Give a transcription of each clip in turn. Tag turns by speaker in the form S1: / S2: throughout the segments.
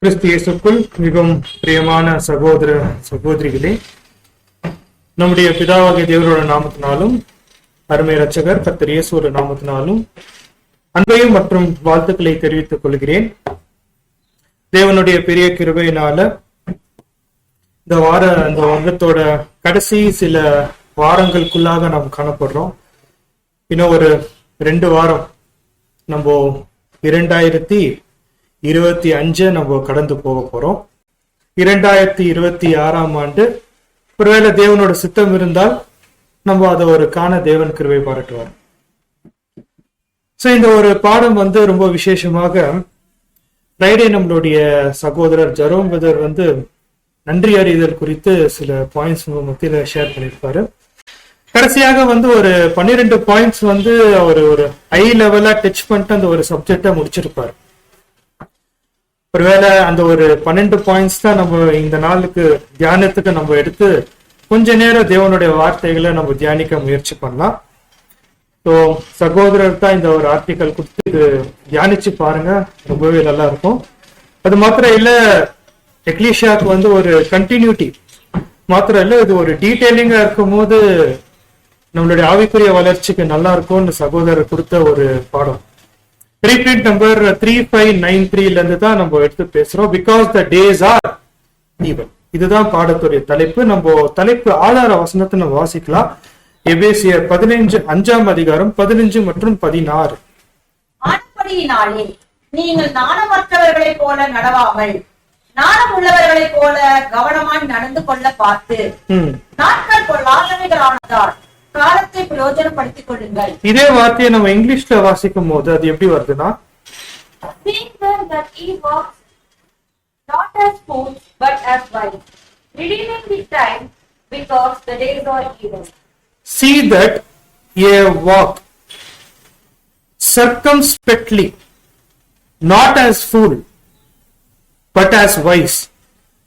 S1: கிறிஸ்து இயேசுக்குள் மிகவும் பிரியமான சகோதர சகோதரிகளே, நம்முடைய பிதாவாகிய தேவரோட நாமத்தினாலும் அருமை இரட்சகர் கர்த்தர் இயேசுவோட நாமத்தினாலும் அன்பையும் மற்றும் வாழ்த்துக்களை தெரிவித்துக் கொள்கிறேன். தேவனுடைய பெரிய கிருபையினால இந்த வருடத்தோட கடைசி சில வாரங்களுக்குள்ளாக நாம் காணப்படுறோம். இன்னும் ஒரு 2 வாரம் நம்ம 2025 நம்ம கடந்து போக போறோம். 2026ஆம் ஆண்டு ஒருவேளை தேவனோட சித்தம் இருந்தால் நம்ம அதை ஒரு காண தேவன் கிருபை பாராட்டுவார். இந்த ஒரு பாடம் ரொம்ப விசேஷமாக ஃப்ரைடே நம்மளுடைய சகோதரர் ஜெரோம் பிரதர் நன்றி அறிதல் குறித்து சில பாயிண்ட்ஸ் மத்தியில ஷேர் பண்ணியிருப்பாரு. கடைசியாக ஒரு 12 பாயிண்ட்ஸ் அவர் ஒரு ஹை லெவலா டச் பண்ணிட்டு அந்த ஒரு சப்ஜெக்டை முடிச்சிருப்பாரு. ஒருவேளை அந்த ஒரு 12 பாயிண்ட்ஸ் தான் நம்ம இந்த நாளுக்கு தியானத்துக்கு நம்ம எடுத்து கொஞ்ச நேரம் தேவனுடைய வார்த்தைகளை நம்ம தியானிக்க முயற்சி பண்ணலாம். ஸோ சகோதரர் தான் இந்த ஒரு ஆர்டிக்கல் கொடுத்து இது தியானிச்சு பாருங்க, ரொம்பவே நல்லா இருக்கும். அது மாத்திரம் இல்ல, எக்லீஷியாவுக்கு ஒரு கண்டினியூட்டி மாத்திரம் இல்ல, இது ஒரு டீட்டெயிலிங்கா இருக்கும் போது நம்மளுடைய ஆவிக்குரிய வளர்ச்சிக்கு நல்லா இருக்கும்னு சகோதரர் கொடுத்த ஒரு பாடம். ரீப்ரிண்ட் நம்பர் 3593 இருந்து தான் நம்ம எடுத்து பேசுறோம். Because the days are evil. இதுதான் பாடத்துடைய தலைப்பு. நம்ம தலைப்பு ஆதார வசனத்தை நம்ம வாசிக்கலாம். எபேசியர் 5ஆம் அதிகாரம் 15 மற்றும் 16.
S2: ஆனபடியினாலே நீங்கள் நாணமற்றவர்களை போல நடவாமல் நாணம் உள்ளவர்களை போல கவனமாய் நடந்து கொள்ள பார்த்து நாட்கள் பொல்லாதவைகளானதால் காலத்தை பிரயோஜனப்படுத்திக் கொள்ளுங்கள். இதே வார்த்தையை நம்ம இங்கிலீஷ்ல வாசிக்கும் போது அது எப்படி வருதுன்னா,
S3: Seeing then that ye walk not as fools but as wise, redeeming the time, because the days are evil.
S1: See that ye walk circumspectly, not as fool but as wise,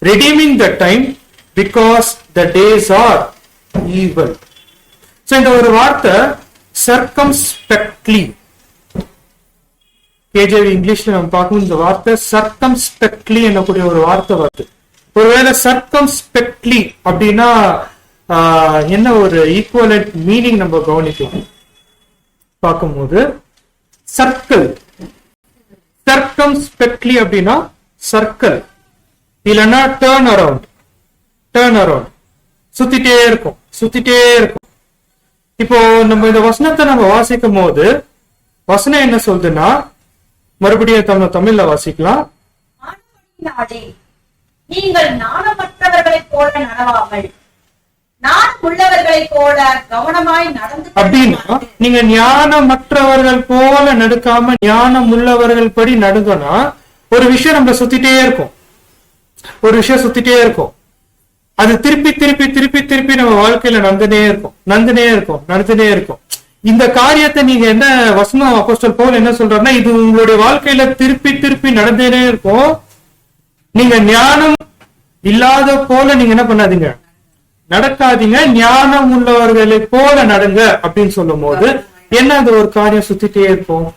S1: redeeming the time, because the days are evil. இந்த ஒரு வார்த்தை சர்க்கம்ஸ்பெக்ட்லி, KJV இங்கிலீஷ்ல நம்ம பார்க்கணும். இந்த வார்த்தை சர்க்கம்ஸ்பெக்ட்லி என்னக்கூடிய ஒரு வார்த்தை வருது. ஒருவேளை சர்க்கம்ஸ்பெக்ட்லி அப்படின்னா என்ன ஒரு ஈக்குவலன்ட் மீனிங் நம்ம கவனிக்கலாம் பார்க்கும்போது, சர்க்கிள். சர்க்கம்ஸ்பெக்ட்லி அப்படின்னா சர்க்கிள், இல்லைன்னா டர்ன் அரவுண்ட். சுத்திட்டே இருக்கும். இப்போ நம்ம இந்த வசனத்தை நம்ம வாசிக்கும் போது வசனம் என்ன சொல்றதுன்னா, மறுபடியும் தமிழ்ல வாசிக்கலாம்.
S2: நீங்கள் நாணமற்றவர்களை போல நடவாமல் நாணம் உள்ளவர்களை போல கவனமாய் நடந்து
S1: அப்படின்னா, நீங்க ஞானமற்றவர்கள் போல நடக்காம ஞானம் உள்ளவர்கள் படி நடந்தோம்னா ஒரு விஷயம் நம்ம சுத்திட்டே இருக்கும். அது திருப்பி நம்ம வாழ்க்கையில நடந்துனே இருக்கும். இந்த காரியத்தை நீங்க என்ன வசனம் அப்போஸ்தலர் பவுல் என்ன சொல்றாருன்னா, இது உங்களுடைய வாழ்க்கையில திருப்பி நடந்துனே இருக்கும். நீங்க ஞானம் இல்லாத போல நீங்க என்ன பண்ணாதீங்க, நடக்காதீங்க. ஞானம் உள்ளவர்களை போல நடங்க அப்படின்னு சொல்லும் போது என்ன, அந்த ஒரு காரியம் சுத்திட்டே இருக்கும்.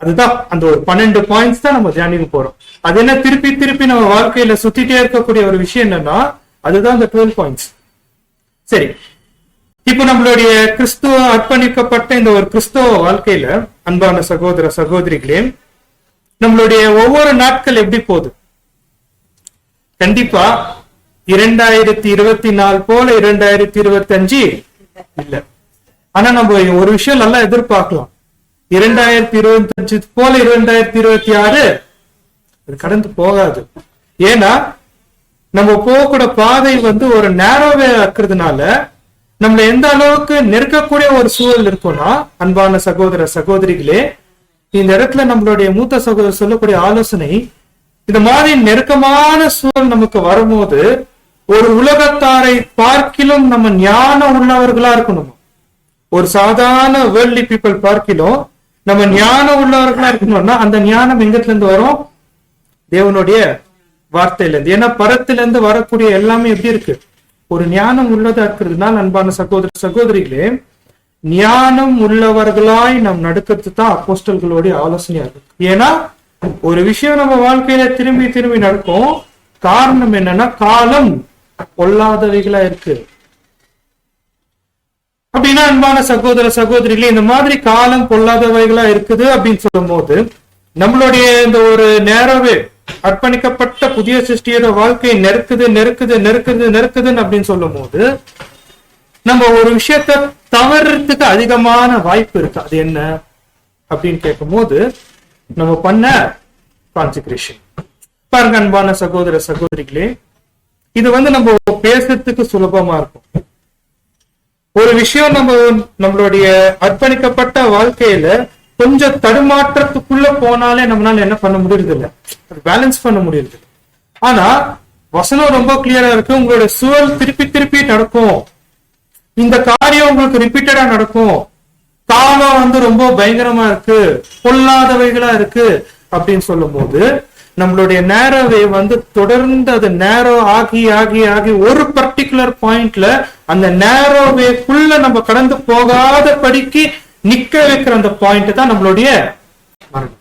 S1: அதுதான் அந்த ஒரு 12 பாயிண்ட்ஸ் தான் நம்ம தியானிக்க போறோம். அது என்ன, திருப்பி நம்ம வாழ்க்கையில சுத்திட்டே இருக்கக்கூடிய ஒரு விஷயம் என்னன்னா, அதுதான் இந்த 12 பாயிண்ட்ஸ். சரி, இப்போ நம்மளுடைய கிறிஸ்துவ அர்ப்பணிக்கப்பட்ட இந்த ஒரு கிறிஸ்துவ வாழ்க்கையில அன்பான சகோதர சகோதரிகளே, நம்மளுடைய ஒவ்வொரு நாட்கள் எப்படி போகுது? கண்டிப்பா 2024 போல 2025 இல்ல. ஆனா நம்ம ஒரு விஷயம் நல்லா எதிர்பார்க்கலாம். 2025 போல 2026 அது கடந்து போகாது. ஏன்னா நம்ம போகக்கூட பாதை ஒரு நேரோவே இருக்கிறதுனால நம்மள எந்த அளவுக்கு நெருக்கக்கூடிய ஒரு சூழல் இருக்கும்னா, அன்பான சகோதர சகோதரிகளே, இந்த இடத்துல நம்மளுடைய மூத்த சகோதரர் சொல்லக்கூடிய ஆலோசனை, இந்த மாதிரி நெருக்கமான சூழல் நமக்கு வரும்போது ஒரு உலகத்தாரை பார்க்கிலும் நம்ம ஞானம் உள்ளவர்களா இருக்கணும். ஒரு சாதாரண வேர்ல்ட்லி பீப்புள் பார்க்கிலும் நம்ம ஞானம் உள்ளவர்களா இருக்கணும்னா அந்த ஞானம் எங்கத்துல இருந்து வரும்? தேவனுடைய வார்த்தையில இருந்து. ஏன்னா பரத்துல இருந்து வரக்கூடிய எல்லாமே எப்படி இருக்கு? ஒரு ஞானம் உள்ளதா இருக்கிறதுனால அன்பான சகோதர சகோதரிகளே, ஞானம் உள்ளவர்களாய் நாம் நடக்கிறது தான் அப்போஸ்தலர்களுடைய ஆலோசனையா இருக்கு. ஏன்னா ஒரு விஷயம் நம்ம வாழ்க்கையில திரும்பி திரும்பி நடக்கும். காரணம் என்னன்னா காலம் பொல்லாதவைகளா இருக்கு. அப்படின்னா அன்பான சகோதர சகோதரிகளே, இந்த மாதிரி காலம் பொல்லாதவைகளா இருக்குது அப்படின்னு சொல்லும் போது நம்மளுடைய இந்த ஒரு நேரவே அர்ப்பணிக்கப்பட்ட புதிய சிருஷ்டியோட வாழ்க்கையை நெருக்குதுன்னு அப்படின்னு சொல்லும் போது நம்ம ஒரு விஷயத்த தவறதுக்கு அதிகமான வாய்ப்பு இருக்கு. அது என்ன அப்படின்னு கேட்கும் போது நம்ம பண்ண கான்செக்ரேஷன். பாருங்க அன்பான சகோதர சகோதரிகளே, இது நம்ம பேசுறதுக்கு சுலபமா இருக்கும். ஒரு விஷயம் நம்மளுடைய அர்ப்பணிக்கப்பட்ட வாழ்க்கையில கொஞ்சம் தடுமாற்றத்துக்குள்ள போனாலே நம்மளால என்ன பண்ண முடியறது இல்லை, பேலன்ஸ் பண்ண முடியறது. ஆனா வசனம் ரொம்ப கிளியரா இருக்கு. உங்களுடைய சூழல் திருப்பி திருப்பி நடக்கும், இந்த காரியம் உங்களுக்கு ரிப்பீட்டடா நடக்கும், காலம் ரொம்ப பயங்கரமா இருக்கு, பொல்லாதவைகளா இருக்கு அப்படின்னு சொல்லும் போது நம்மளுடைய நேரோவே தொடர்ந்து அது நேரோ ஆகி ஆகி ஆகி ஒரு பர்டிகுலர் பாயிண்ட்ல அந்த நேரோவேக்குள்ள நம்ம கடந்து போகாத படிக்கு நிக்க வைக்கிற அந்த பாயிண்ட் தான் நம்மளுடைய மரணம்.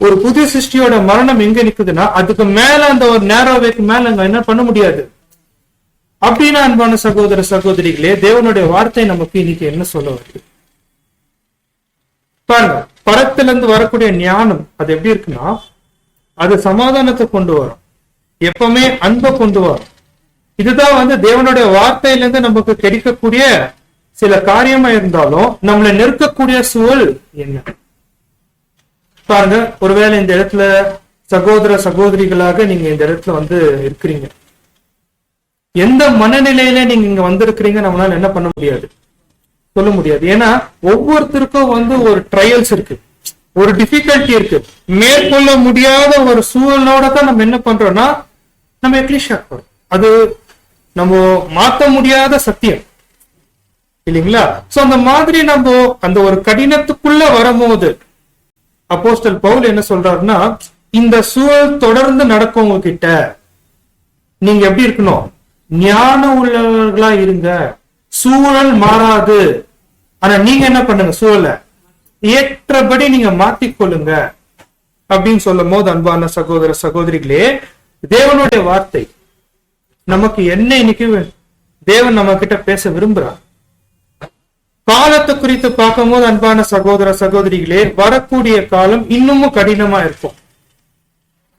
S1: ஒரு புது சிருஷ்டியோட மரணம் எங்க நிக்குதுன்னா அதுக்கு மேல அந்த ஒரு நேரோவேக்கு மேல நம்ம என்ன பண்ண முடியாது. அப்படின்னா அன்பான சகோதர சகோதரிகளே, தேவனுடைய வார்த்தை நமக்கு இன்னைக்கு என்ன சொல்ல வருது பாருங்க. பரத்துல இருந்து வரக்கூடிய ஞானம் அது எப்படி இருக்குன்னா, அது சமாதானத்தை கொண்டு வரும், எப்பவுமே அன்பை கொண்டு வரும். இதுதான் தேவனுடைய வார்த்தையிலிருந்து நமக்கு கிடைக்கக்கூடிய சில காரியமா இருந்தாலும் நம்மளை நெருக்கக்கூடிய சூழல் என்ன பாருங்க. ஒருவேளை இந்த இடத்துல சகோதர சகோதரிகளாக நீங்க இந்த இடத்துல இருக்கிறீங்க, எந்த மனநிலையில நீங்க இங்க வந்திருக்கிறீங்க நம்மளால என்ன பண்ண முடியாது, சொல்ல முடியாது. ஏன்னா ஒவ்வொருத்தருக்கும் ஒரு ட்ரையல்ஸ் இருக்கு, ஒரு டிஃபிகல்ட்டி இருக்கு. மேற்கொள்ள முடியாத ஒரு சூழலோட தான் நம்ம என்ன பண்றோம்னா நம்ம எக்லிஷியா போறோம். அது நம்ம மாத்த முடியாத சத்தியம் இல்லைங்களா? சோ அந்த மாதிரி நம்ம அந்த ஒரு கடினத்துக்குள்ள வரும்போது அப்போஸ்தலன் பவுல் என்ன சொல்றாருன்னா, இந்த சூழல் தொடர்ந்து நடக்கும் உங்ககிட்ட, நீங்க எப்படி இருக்கணும், ஞானம் உள்ளவர்களா இருங்க. சூழல் மாறாது, ஆனா நீங்க என்ன பண்ணுங்க, சூழலை ஏற்றபடி நீங்க மாத்திக்கொள்ளுங்க அப்படின்னு சொல்லும் போது அன்பான சகோதர சகோதரிகளே, தேவனுடைய வார்த்தை நமக்கு என்ன இன்னைக்கு தேவன் நம்ம கிட்ட பேச விரும்புறார். காலத்தை குறித்து பார்க்கும் போது அன்பான சகோதர சகோதரிகளே, வரக்கூடிய காலம் இன்னமும் கடினமா இருக்கும்.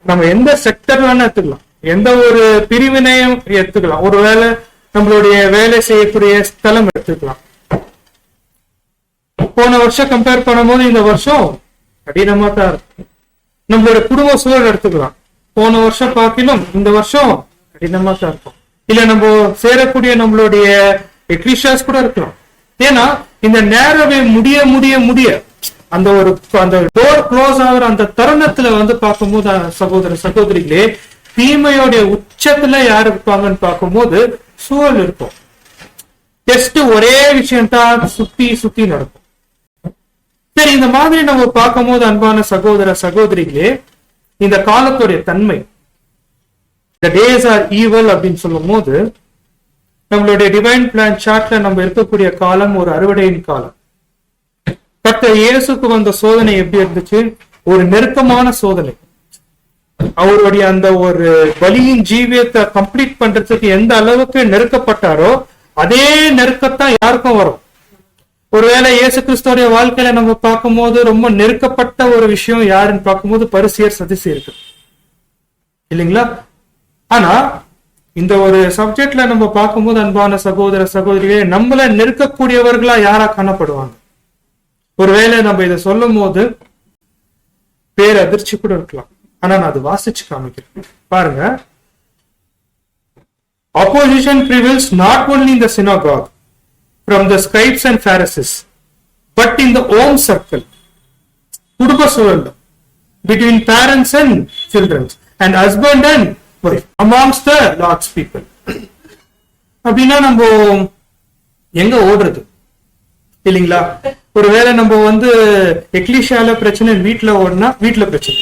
S1: நம்ம எந்த செக்டர் வேணா எடுத்துக்கலாம், எந்த ஒரு பிரிவினையும் எடுத்துக்கலாம், ஒருவேளை நம்மளுடைய வேலை செய்யக்கூடிய ஸ்தலம் எடுத்துக்கலாம். போன வருஷம் கம்பேர் பண்ணும்போது இந்த வருஷம் கடினமா தான் இருக்கும். நம்மளுடைய குடும்ப சூழல் எடுத்துக்கலாம், போன வருஷம் பார்க்கணும் இந்த வருஷம் கடினமா தான் இருக்கும். இல்ல நம்ம சேரக்கூடிய நம்மளுடைய எக்லிஷியாஸ் கூட இருக்கலாம். ஏன்னா இந்த நேரவே முடிய முடிய முடிய அந்த டோர் க்ளோஸ் ஆகிற அந்த தருணத்துல பார்க்கும்போது சகோதர சகோதரிகளே, தீமையோடைய உச்சத்துல யாரு இருப்பாங்கன்னு பார்க்கும்போது சூழல் இருக்கும். ஜஸ்ட் ஒரே விஷயம் தான் சுத்தி சுத்தி நடக்கும். சரி, இந்த மாதிரி நம்ம பார்க்கும்போது அன்பான சகோதர சகோதரிகளே, இந்த காலத்துடைய தன்மை the days are evil அப்படின்னு சொல்லும் போது நம்மளுடைய டிவைன் பிளான் சார்ட்ல நம்ம இருக்கக்கூடிய காலம் ஒரு அறுவடையின் காலம். கர்த்தர் இயேசுக்கு வந்த சோதனை எப்படி இருந்துச்சு, ஒரு நெருக்கமான சோதனை. அவருடைய அந்த ஒரு பலியின் ஜீவியத்தை கம்ப்ளீட் பண்றதுக்கு எந்த அளவுக்கு நெருக்கப்பட்டாரோ அதே நெருக்கத்தான் யாருக்கும் வரும். ஒருவேளை இயேசு கிறிஸ்துவோடைய வாழ்க்கையில நம்ம பார்க்கும்போது ரொம்ப நெருக்கப்பட்ட ஒரு விஷயம் யாருன்னு பார்க்கும்போது பரிசேயர் சதுசேயர்கள் இல்லைங்களா? ஆனா இந்த ஒரு சப்ஜெக்ட்ல நம்ம பார்க்கும்போது அன்பான சகோதர சகோதரிகளே, நம்மள நெருக்கக்கூடியவர்களா யாரா காணப்படுவாங்க? ஒருவேளை நம்ம இதை சொல்லும் போது பேர் அதிர்ச்சி கூட இருக்கலாம், ஆனா நான் அது வாசிச்சு காமிக்கிறேன் பாருங்க. Opposition prevails not only in the synagogue from the scribes and Pharisees, but in the home circle, குடும்ப சூழல், between parents and children, and husband and wife, amongst the Lord's people. அப்படின்னா நம்ம எங்க ஓடுறது இல்லைங்களா? ஒருவேளை நம்ம எக்லிஷியால பிரச்சனை வீட்டுல ஓடுனா வீட்டுல பிரச்சனை,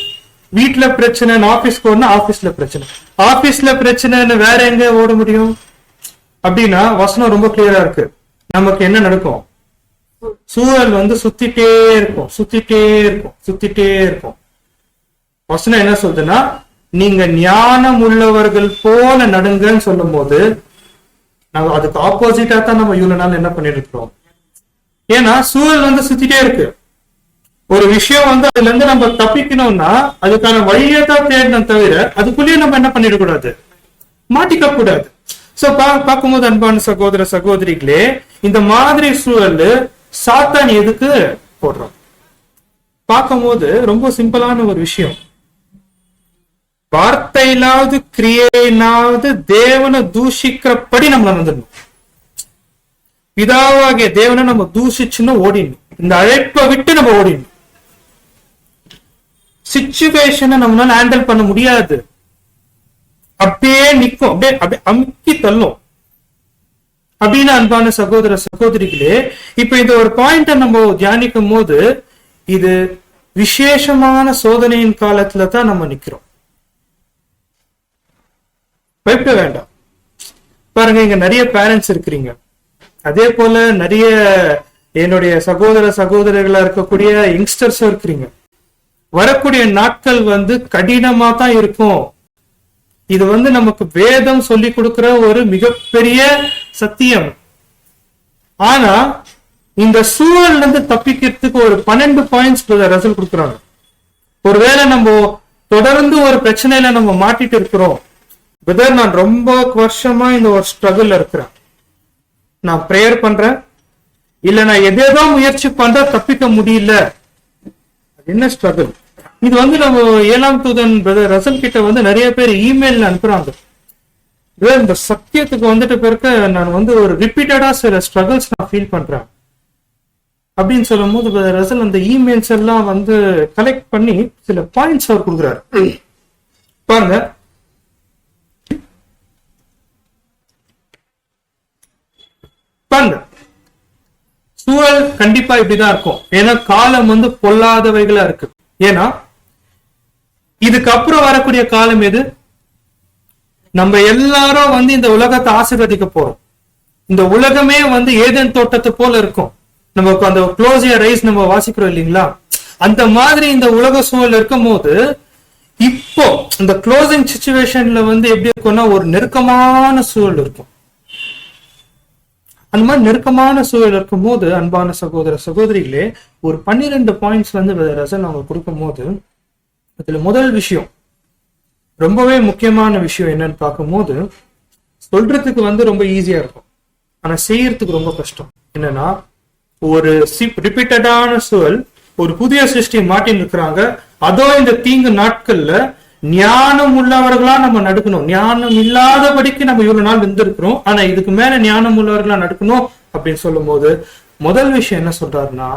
S1: வீட்டுல பிரச்சனை ஆபீஸ்க்கு ஓடுனா ஆபீஸ்ல பிரச்சனை, ஆபீஸ்ல பிரச்சனைன்னு வேற எங்க ஓட முடியும்? அப்படின்னா வசனம் ரொம்ப கிளியரா இருக்கு. நமக்கு என்ன நடக்கும்? சூழல் சுத்திட்டே இருக்கும், சுத்திட்டே இருக்கும், சுத்திட்டே இருக்கும். வசனம் என்ன சொல்றதுன்னா, நீங்க ஞானம் உள்ளவர்கள் போல நடுங்கன்னு சொல்லும் போது நம்ம அதுக்கு ஆப்போசிட்டா தான் நம்ம இவ்வளவு நாள் என்ன பண்ணிட்டு இருக்கிறோம். ஏன்னா சூழல் வந்து சுத்திட்டே இருக்கு. ஒரு விஷயம் வந்து அதுல இருந்து நம்ம தப்பிக்கணும்னா அதுக்கான வழியை தான் தேடணும் தவிர அதுக்குள்ளேயே நம்ம என்ன பண்ணிட கூடாது, மாட்டிக்க கூடாது. சோ பார்க்கும்போது அன்பான சகோதர சகோதரிகளே, இந்த மாதிரி சூழல் சாத்தான் எதுக்கு போடுறோம் பார்க்கும்போது ரொம்ப சிம்பிளான ஒரு விஷயம். வார்த்தையிலாவது கிரியையிலாவது தேவனை தூஷிக்கிறபடி நம்ம நடந்துடணும். பிதாவாகிய தேவனை நம்ம தூஷிச்சுன்னு ஓடிடணும். இந்த அழைப்பை விட்டு நம்ம ஓடிடணும். சிச்சுவேஷனை நம்மளால ஹேண்டில் பண்ண முடியாது. அப்படியே நிற்கும், அப்படியே அமுக்கி தள்ளும். அப்படின்னு அன்பான சகோதர சகோதரிகளே, இப்ப இந்த ஒரு பாயிண்ட நம்ம தியானிக்கும் போது இது விசேஷமான சோதனையின் காலத்துல தான் நம்ம நிக்கிறோம். பயப்பட வேண்டாம். பாருங்க, இங்க நிறைய பேரண்ட்ஸ் இருக்கிறீங்க. அதே போல நிறைய என்னுடைய சகோதர சகோதரிகளா இருக்கக்கூடிய யங்ஸ்டர்ஸ் இருக்கிறீங்க. வரக்கூடிய நாட்கள் வந்து கடினமா தான் இருக்கும். இது வந்து நமக்கு வேதம் சொல்லி கொடுக்கிற ஒரு மிகப்பெரிய சத்தியம். ஆனா இந்த சூழல்ல இருந்து தப்பிக்கிறதுக்கு ஒரு 12 பாயிண்ட்ஸ் ரிசல்ட் கொடுக்குறாங்க. ஒருவேளை நம்ம தொடர்ந்து ஒரு பிரச்சனையில நம்ம மாட்டிட்டு இருக்கிறோம், பிரதர் நான் ரொம்ப வருஷமா இந்த ஒரு ஸ்ட்ரகிள் இருக்கிறேன், நான் பிரேயர் பண்றேன், இல்ல நான் எதேதோ முயற்சி பண்ற தப்பிக்க முடியல, என்ன ஸ்ட்ரகிள்? இது வந்து நம்ம 7ஆம் தூதன் பிரதர் ரசல் கிட்ட வந்து நிறைய பேர் இமெயில்ல அனுப்புறாங்க. இந்த சத்தியத்துக்கு வந்துட்டு பிறகு நான் வந்து ஒரு ரிப்பீட்டடா சில ஸ்ட்ரகிள்ஸ் நான் ஃபீல் பண்றேன் அப்படின்னு சொல்லும் போது பிரதர் ரசல் அந்த இமெயில்ஸ் எல்லாம் வந்து கலெக்ட் பண்ணி சில பாயிண்ட்ஸ் அவர் கொடுக்குறாரு. பாருங்க, சூழல் கண்டிப்பா இப்படிதான் இருக்கும். ஏன்னா காலம் வந்து பொல்லாதவைகளா இருக்கு. ஏன்னா இதுக்கப்புறம் வரக்கூடிய காலம் எது? நம்ம எல்லாரும் வந்து இந்த உலகத்தை ஆசீர்வதிக்க போறோம். இந்த உலகமே வந்து ஏதேன் தோட்டத்தை போல இருக்கும். நமக்கு அந்த க்ளோஸ் யுவர் ஐஸ் நம்ம வாசிக்கிறோம் இல்லைங்களா? அந்த மாதிரி இந்த உலக சூழல் இருக்கும் போது இப்போ இந்த க்ளோசிங் சிச்சுவேஷன்ல வந்து எப்படி இருக்கும்னா ஒரு நெருக்கமான சூழல் இருக்கும். அந்த மாதிரி நெருக்கமான சூழல் இருக்கும் போது அன்பான சகோதர சகோதரிகளே, ஒரு 12 பாயிண்ட்ஸ் வந்து ரசல் அவங்க கொடுக்கும் போது அதுல முதல் விஷயம், ரொம்பவே முக்கியமான விஷயம் என்னன்னு பார்க்கும்போது, சொல்றதுக்கு வந்து ரொம்ப ஈஸியா இருக்கும், ஆனா செய்யறதுக்கு ரொம்ப கஷ்டம். என்னன்னா, ஒரு ரிப்பீட்டடான சூழல், ஒரு புதிய சிருஷ்டி மாட்டின்னு இருக்கிறாங்க. அதோ இந்த தீங்கு நாட்கள்ல ஞானம் உள்ளவர்களா நம்ம நடக்கணும். ஞானம் இல்லாதபடிக்கு நம்ம இவ்வளவு நாள் இருந்திருக்கிறோம், ஆனா இதுக்கு மேல ஞானம் உள்ளவர்களா நடக்கணும் அப்படின்னு சொல்லும் போது முதல் விஷயம் என்ன சொல்றாருன்னா,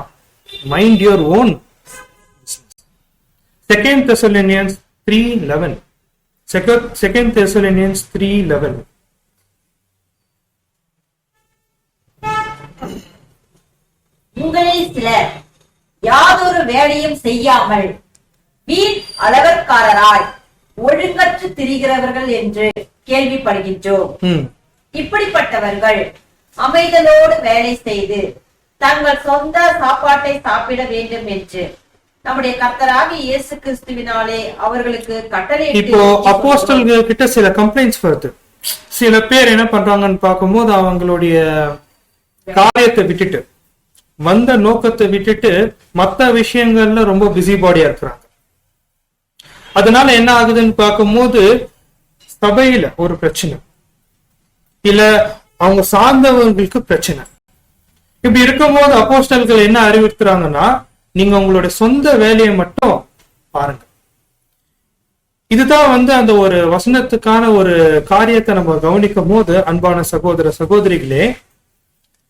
S1: mind your own. 2 Thessalonians 3:11. 2 Thessalonians 3:11.
S2: உங்களில் சிலர் யாதொரு வேலையும் செய்யாமல் வீண் அளவற்காரராய் ஒழுங்கற்று திரிகிறவர்கள் என்று கேள்விப்படுகின்றோம். இப்படிப்பட்டவர்கள் அமைதலோடு வேலை செய்து தங்கள் சொந்த சாப்பாட்டை சாப்பிட வேண்டும் என்று நம்முடைய கர்த்தராகிய இயேசு கிறிஸ்துவினாலே அவர்களுக்கு கட்டளை.
S1: இப்போ அப்போஸ்தலர்கள் கிட்ட சில கம்ப்ளைண்ட்ஸ் வருது. சில பேர் என்ன பண்றாங்கன்னு பார்க்கும்போது அவங்களுடைய காரியத்தை விட்டுட்டு, வந்த நோக்கத்தை விட்டுட்டு மற்ற விஷயங்கள்ல ரொம்ப பிஸி பாடியா இருக்கிறாங்க. அதனால என்ன ஆகுதுன்னு பார்க்கும்போது சபையில ஒரு பிரச்சனை, இல்ல அவங்க சார்ந்தவங்களுக்கு பிரச்சனை. இப்படி இருக்கும் போது அப்போஸ்தலர்கள் என்ன அறிவிக்கிறாங்கன்னா, நீங்க உங்களுடைய சொந்த வேலையை மட்டும் பாருங்க. இதுதான் வந்து அந்த ஒரு வசனத்துக்கான ஒரு காரியத்தை நம்ம கவனிக்கும் போது அன்பான சகோதர சகோதரிகளே,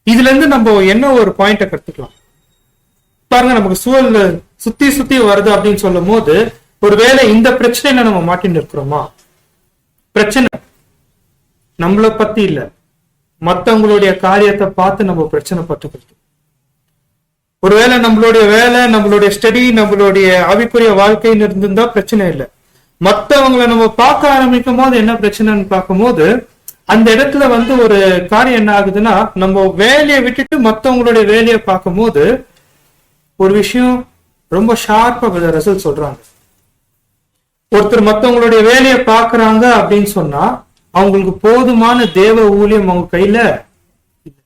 S1: இதுல இருந்து நம்ம என்ன ஒரு பாயிண்ட கத்துக்கலாம் பாருங்க. நமக்கு சூழல் சுத்தி சுத்தி வருது அப்படின்னு சொல்லும் போது, ஒருவேளை இந்த பிரச்சனையில நம்ம மாட்டின்னு இருக்கிறோமா? பிரச்சனை நம்மளை பத்தி இல்ல, மத்தவங்களுடைய காரியத்தை பார்த்து நம்ம பிரச்சனை பட்டுக்கிறது. ஒருவேளை நம்மளுடைய வேலை, நம்மளுடைய ஸ்டடி, நம்மளுடைய ஆவிக்குரிய வாழ்க்கைன்னு இருந்திருந்தா பிரச்சனை இல்லை. மத்தவங்களை நம்ம பார்க்க ஆரம்பிக்கும் போது என்ன பிரச்சனைன்னு பார்க்கும்போது, அந்த இடத்துல வந்து ஒரு காரியம் என்ன ஆகுதுன்னா, நம்ம வேலையை விட்டுட்டு மத்தவங்களுடைய வேலையை பார்க்கும் போது ஒரு விஷயம் ரொம்ப ஷார்ப்பா ரிசல்ட் சொல்றாங்க. ஒருத்தர் மத்தவங்களுடைய வேலையை பாக்குறாங்க அப்படின்னு சொன்னா அவங்களுக்கு போதுமான தேவ ஊழியம் அவங்க கையில இல்ல.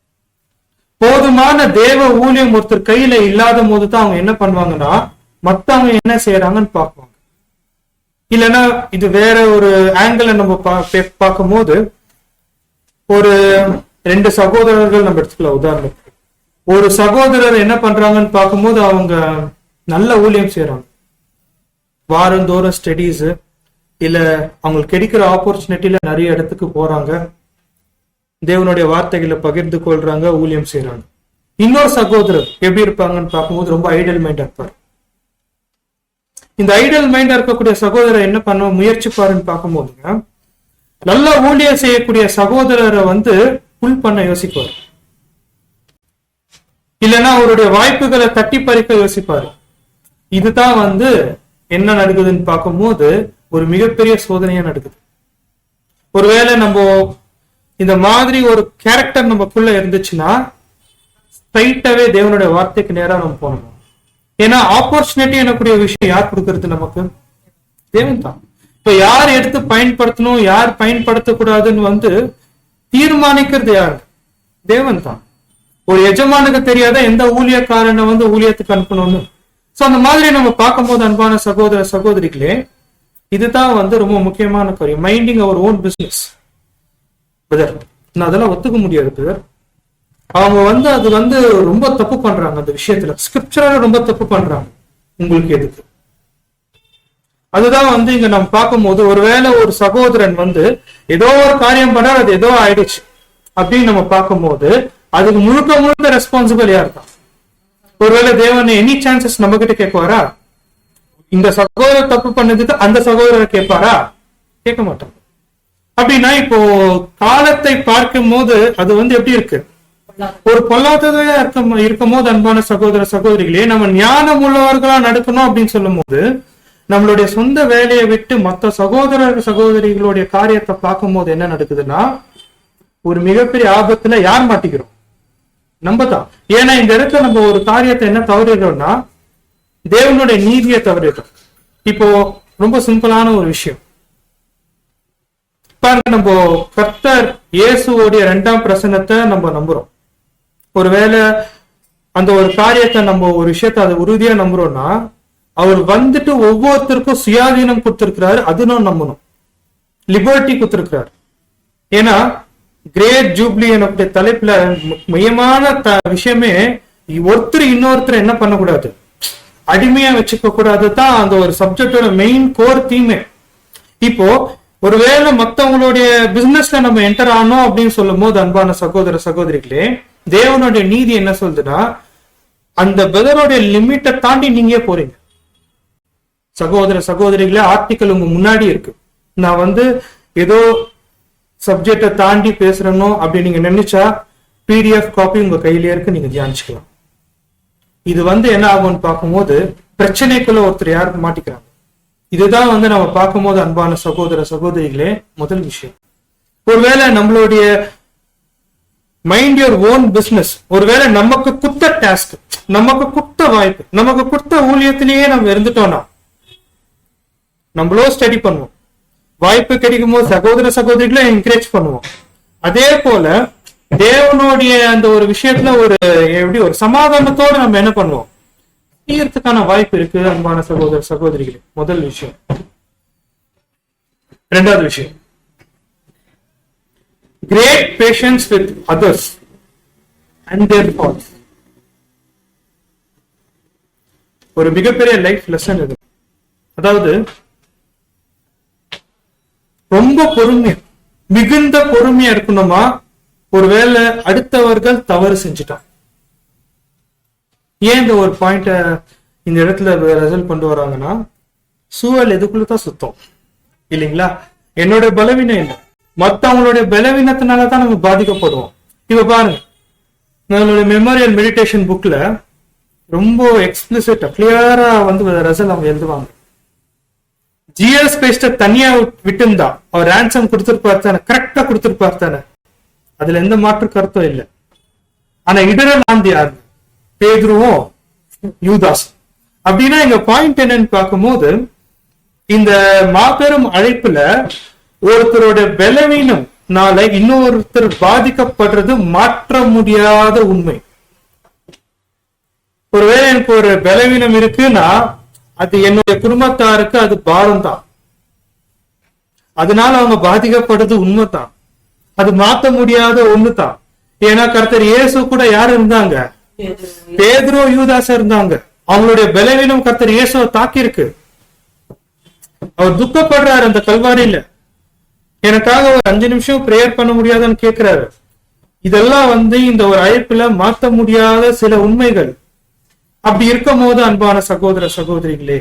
S1: போதுமான தேவ ஊழியம் ஒருத்தர் கையில இல்லாத போதுதான் அவங்க என்ன பண்ணுவாங்கன்னா மத்தவங்க என்ன செய்யறாங்கன்னு பார்ப்பாங்க. இல்லைன்னா இது வேற ஒரு ஆங்கிள் நம்ம பார்க்கும் போது, ஒரு 2 சகோதரர்கள் நம்ம எடுத்துக்கலாம் உதாரணத்துக்கு. ஒரு சகோதரர் என்ன பண்றாங்கன்னு பார்க்கும்போது அவங்க நல்ல ஊழியம் செய்யறாங்க. வாரந்தோறும் ஸ்டடீஸ் இல்ல அவங்களுக்கு கிடைக்கிற ஆப்பர்ச்சுனிட்டியில நிறைய இடத்துக்கு போறாங்க, தேவனுடைய வார்த்தைகளை பகிர்ந்து கொள்றாங்க, ஊழியம் செய்யறாங்க. இன்னொரு சகோதரர் எப்படி இருப்பாங்கன்னு பார்க்கும்போது ரொம்ப ஐடல் மைண்டா இருப்பார். இந்த ஐடல் மைண்டா இருக்கக்கூடிய சகோதரர் என்ன பண்ண முயற்சி பாருன்னு பார்க்கும்போதுங்க, நல்ல ஊழியம் செய்யக்கூடிய சகோதரரை புல் பண்ண யோசிப்பார், இல்லைன்னா அவருடைய வாய்ப்புகளை தட்டி பறிக்க யோசிப்பாரு. இதுதான் என்ன நடக்குதுன்னு பார்க்கும்போது ஒரு மிகப்பெரிய சோதனையா நடக்குது. ஒருவேளை நம்ம இந்த மாதிரி ஒரு கேரக்டர் நமக்குள்ள இருந்துச்சுன்னா ஸ்ட்ரைட்டாவே தேவனுடைய வார்த்தைக்கு நேரா நம்ம போனோம். ஏன்னா ஆப்பர்ச்சுனிட்டி எனக்கூடிய விஷயம் யார் கொடுக்கறது? நமக்கு தேவன் தான். இப்ப யார் எடுத்து பயன்படுத்தணும், யார் பயன்படுத்தக்கூடாதுன்னு தீர்மானிக்கிறது யார்? தேவன் தான். ஒரு எஜமானுக்கு தெரியாத எந்த ஊழியக்காரனை ஊழியத்துக்கு அனுப்பணும்னு. சோ அந்த மாதிரி நம்ம பார்க்கும்போது அன்பான சகோதர சகோதரிகளே, இதுதான் ரொம்ப முக்கியமான காரியம். Minding our own business. Brother, நான் அதெல்லாம் ஒத்துக்க முடியாது பிரதர். அவங்க அது ரொம்ப தப்பு பண்றாங்க அந்த விஷயத்துல. ஸ்கிரிப்சரால ரொம்ப தப்பு பண்றாங்க. உங்களுக்கு எதுக்கு? அதுதான் இங்க நம்ம பார்க்கும்போது, ஒருவேளை ஒரு சகோதரன் ஏதோ ஒரு காரியம் பண்ணார், அது ஏதோ ஆயிடுச்சு அப்படின்னு நம்ம பார்க்கும்போது அதுக்கு முழுக்க முழுக்க ரெஸ்பான்சிபிள் யார் தான்? ஒருவேளை தேவன் எனி சான்சஸ் நம்ம கிட்ட கேட்குவாரா? இந்த சகோதரர் தப்பு பண்ணதுக்கு அந்த சகோதரரை கேட்பாரா? கேட்க மாட்டாங்க. அப்படின்னா இப்போ காலத்தை பார்க்கும் போது அது எப்படி இருக்கு? ஒரு பொல்லாததையா இருக்கும் போது அன்பான சகோதர சகோதரிகளே, நம்ம ஞானம் உள்ளவர்களா நடக்கணும் அப்படின்னு சொல்லும் போது நம்மளுடைய சொந்த வேலையை விட்டு மற்ற சகோதர சகோதரிகளுடைய காரியத்தை பார்க்கும் போது என்ன நடக்குதுன்னா, ஒரு மிகப்பெரிய ஆபத்துல யார் மாட்டிக்கிறோம்? நம்ம தான். ஏன்னா இந்த இடத்துல நம்ம ஒரு காரியத்தை என்ன தவறிடுறோம்னா, தேவனுடைய நீதியை தவறிடுறோம். இப்போ ரொம்ப சிம்பிளான ஒரு விஷயம் பாருங்க, நம்ம கர்த்தர் இயேசுவோடைய 2ஆம் பிரசன்னத்தை நம்ம நம்புறோம். ஒருவேளை அந்த ஒரு காரியத்தை நம்ம ஒரு விஷயத்தை அதை உறுதியா நம்புறோம்னா, அவர் ஒவ்வொருத்தருக்கும் சுயாதீனம் கொடுத்திருக்கிறாரு, அதுவும் நம்பணும். லிபர்ட்டி கொடுத்திருக்கிறார். ஏன்னா கிரேட் ஜூப்ளி எனக்கூடிய தலைப்புல மையமான விஷயமே ஒருத்தர் இன்னொருத்தர் என்ன பண்ணக்கூடாது, அடிமையா வச்சுக்க கூடாது தான் அந்த ஒரு சப்ஜெக்டோட மெயின் கோர் தீமே. இப்போ ஒருவேளை மத்தவங்களுடைய பிசினஸ்ல நம்ம என்டர் ஆனோம் அப்படின்னு சொல்லும் போது அன்பான சகோதர சகோதரிகளே, தேவனுடைய நீதி என்ன சொல்லுதுன்னா, அந்த பிரதருடைய லிமிட்டை தாண்டி நீங்க போறீங்க. சகோதர சகோதரிகளே, ஆர்டிக்கல் உங்க முன்னாடி இருக்கு. நான் ஏதோ சப்ஜெக்டை தாண்டி பேசுறனோ அப்படி நீங்க நினைச்சா PDF காப்பி உங்க கையிலே இருக்கு, நீங்க தியானிச்சுக்கலாம். இது என்ன ஆகும்னு பார்க்கும்போது பிரச்சனைக்குள்ள ஒருத்தர் யாருக்கு மாட்டிக்கிறாங்க. இதுதான் நம்ம பார்க்கும்போது அன்பான சகோதர சகோதரிகளே, முதல் விஷயம். ஒருவேளை நம்மளுடைய மைண்ட் யுவர் ஓன் பிசினஸ், ஒருவேளை நமக்கு குத்த டாஸ்க், நமக்கு குத்த வாய்ப்பு, நமக்கு குத்த ஊழியத்திலேயே நம்ம இருந்துட்டோம்னா நம்மளோ ஸ்டடி பண்ணுவோம். வாய்ப்பு கிடைக்கும் போது சகோதர சகோதரிகளை என்கரேஜ் பண்ணுவோம். அதே போல தேவனுடைய அந்த ஒரு விஷயத்துல ஒரு சமாதானத்தோடு நம்ம என்ன பண்ணுவோம், செய்யறதுக்கான வாய்ப்பு இருக்கு அன்பான சகோதர சகோதரிகளே. முதல் விஷயம். 2வது விஷயம், great patience with others and their faults. ஒரு மிகப்பெரிய லைஃப் லெசன் இது. அதாவது ரொம்ப பொறுமையா, மிகுந்த பொறுமையா இருக்கணுமா. ஒருவேளை அடுத்தவர்கள் தவறு செஞ்சுட்டான், ஏன் இந்த ஒரு பாயிண்ட இந்த இடத்துல ரிசல்ட் கொண்டு வராங்கன்னா, சூழல் எதுக்குள்ளதான் சுத்தம் இல்லைங்களா? என்னோட பலவீனம் இல்லை, மத்தவங்களுடைய பலவீனத்தினாலதான் நம்ம பாதிக்கப்படுவோம். இப்ப பாருங்க, நம்மளுடைய மெமோரியல் மெடிடேஷன் புக்ல ரொம்ப எக்ஸ்பிளிசிட்டா கிளியரா ரிசல்ட் அவங்க எழுதுவாங்க. ஜிஎஸ் கிரைஸ்ட தனியா விட்டுருந்தா அவர் ரான்சம் கொடுத்திருப்பார் தானே, கரெக்டா கொடுத்திருப்பார் தானே, அதுல எந்த மாற்று கருத்தும் இல்லை. ஆனா இடரல் ஆந்தி யாரு? பேதுருவும் யூதாஸ். அப்படின்னா எங்க பாயிண்ட் என்னன்னு பார்க்கும்போது, இந்த மாபெரும் அழைப்புல ஒருத்தரோட பலவீனம்னால இன்னொருத்தர் பாதிக்கப்படுறது மாற்ற முடியாத உண்மை. ஒருவேளை எனக்கு ஒரு பலவீனம் இருக்குன்னா அது என்னுடைய குடும்பத்தாருக்கு அது பாரம் தான், அதனால அவங்க பாதிக்கப்படுறது உண்மைதான், அது மாத்த முடியாத ஒண்ணுதான். ஏன்னா கர்த்தர் இயேசு கூட யாரு இருந்தாங்க? பேதுரு யூதாஸ் இருந்தாங்க. அவங்களுடைய பலவீனம் கர்த்தர் இயேசுவை தாக்கி இருக்கு. அவர் துக்கப்படுறாரு அந்த கல்வாரியில, எனக்காக ஒரு 5 நிமிஷம் பிரேயர் பண்ண முடியாதுன்னு கேட்கிறாரு. இதெல்லாம் இந்த ஒரு அழைப்புல மாத்த முடியாத சில உண்மைகள். அப்படி இருக்கும் போது அன்பான சகோதர சகோதரிகளே,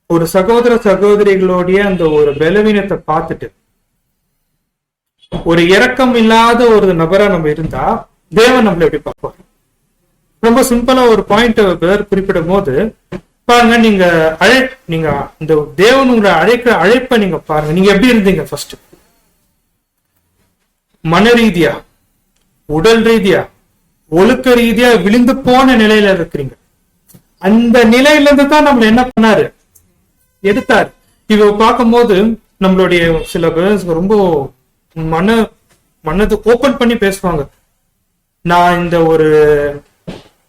S1: ஒரு சகோதர சகோதரிகளுடைய அந்த ஒரு பலவீனத்தை பார்த்துட்டு ஒரு இரக்கம் இல்லாத ஒரு நபரா நம்ம இருந்தா தேவன் நம்மள எப்படி பார்ப்பார்? ரொம்ப சிம்பிளா ஒரு பாயிண்ட் குறிப்பிடும் போது பாருங்க, நீங்க இந்த தேவன் உங்களை அழைக்கிற அழைப்பை நீங்க பாருங்க. நீங்க எப்படி இருந்தீங்க? ஃபர்ஸ்ட் மன ரீதியா, உடல் ரீதியா, ஒழுக்க ரீதியா விழுந்து போன நிலையில இருக்கிறீங்க. அந்த நிலையில இருந்து தான் நம்மள என்ன பண்ணாரு? எடுத்தாரு. இவ பார்க்கும்போது நம்மளுடைய சில பேர் ரொம்ப மனது ஓபன் பண்ணி பேசுவாங்க. நான் இந்த ஒரு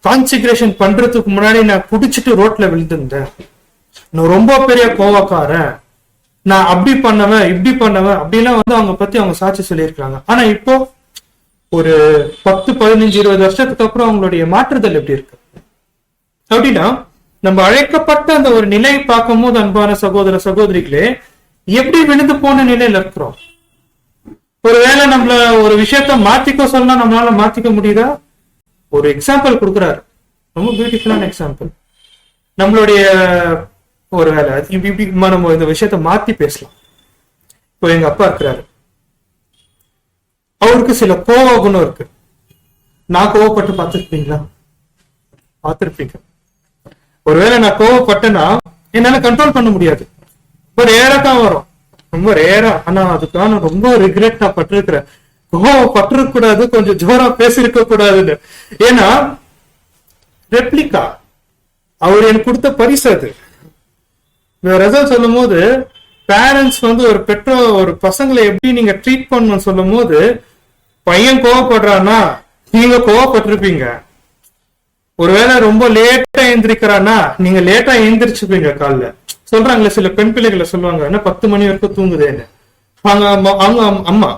S1: கான்சிக்ரேஷன் பண்றதுக்கு முன்னாடி நான் குடிச்சிட்டு ரோட்ல விழுந்திருந்தேன், நான் ரொம்ப பெரிய கோவக்காரன், நான் அப்படி பண்ணவன் இப்படி பண்ணவன் அப்படிலாம் அவங்க பத்தி அவங்க சாட்சி சொல்லியிருக்காங்க. ஆனா இப்போ ஒரு 10, 15, 20 வருஷத்துக்கு அப்புறம் அவங்களுடைய மாற்றுதல் எப்படி இருக்கு அப்படின்னா, நம்ம அழைக்கப்பட்ட அந்த ஒரு நிலையை பார்க்கும் போது அன்பான சகோதர சகோதரிகளே, எப்படி விழுந்து போன நிலையில இருக்கிறோம். ஒருவேளை நம்மள ஒரு விஷயத்த மாத்திக்க சொன்னா நம்மளால மாத்திக்க முடியுதா? ஒரு எக்ஸாம்பிள் கொடுக்குறாரு, ரொம்ப பியூட்டிஃபுல்லான எக்ஸாம்பிள். நம்மளுடைய ஒரு வேலை இப்படி நம்ம இந்த விஷயத்த மாத்தி பேசலாம். இப்போ எங்க அப்பா இருக்கிறாரு, அவருக்கு சில கோவ குணம் இருக்கு. நான் கோவப்பட்டு பார்த்துருப்பீங்களா? பார்த்துருப்பீங்க. ஒருவேளை நான் கோவப்பட்டேன்னா என்னால கண்ட்ரோல் பண்ண முடியாது, ரொம்ப ரேரா தான் வரும், ரொம்ப ரேரா. ஆனா அதுக்கான ரொம்ப ரிக்ரெட் நான் பட்டிருக்கிறேன். கோவப்பட்டிருக்க கூடாது, கொஞ்சம் ஜோரா பேசிருக்க கூடாதுன்னு. ஏன்னா ரெப்ளிகா அவர் எனக்கு கொடுத்த பரிசு அது. ரிசல்ட் சொல்லும் போது பேரண்ட்ஸ் ஒரு பெற்றோர் ஒரு பசங்களை எப்படி நீங்க ட்ரீட் பண்ணணும்னு சொல்லும் போது, பையன் கோவப்படுறான்னா நீங்க கோவப்பட்டிருப்பீங்க. ஒருவேளை ரொம்ப லேட்டா எந்திரிக்கிறான்னா நீங்க லேட்டா எந்திரிச்சுப்பீங்க. காலைல சொல்றாங்களே சில பெண் பிள்ளைகளை சொல்லுவாங்க, என்ன 10 மணி வரைக்கும் தூங்குதேன்னு. அவங்க அம்மா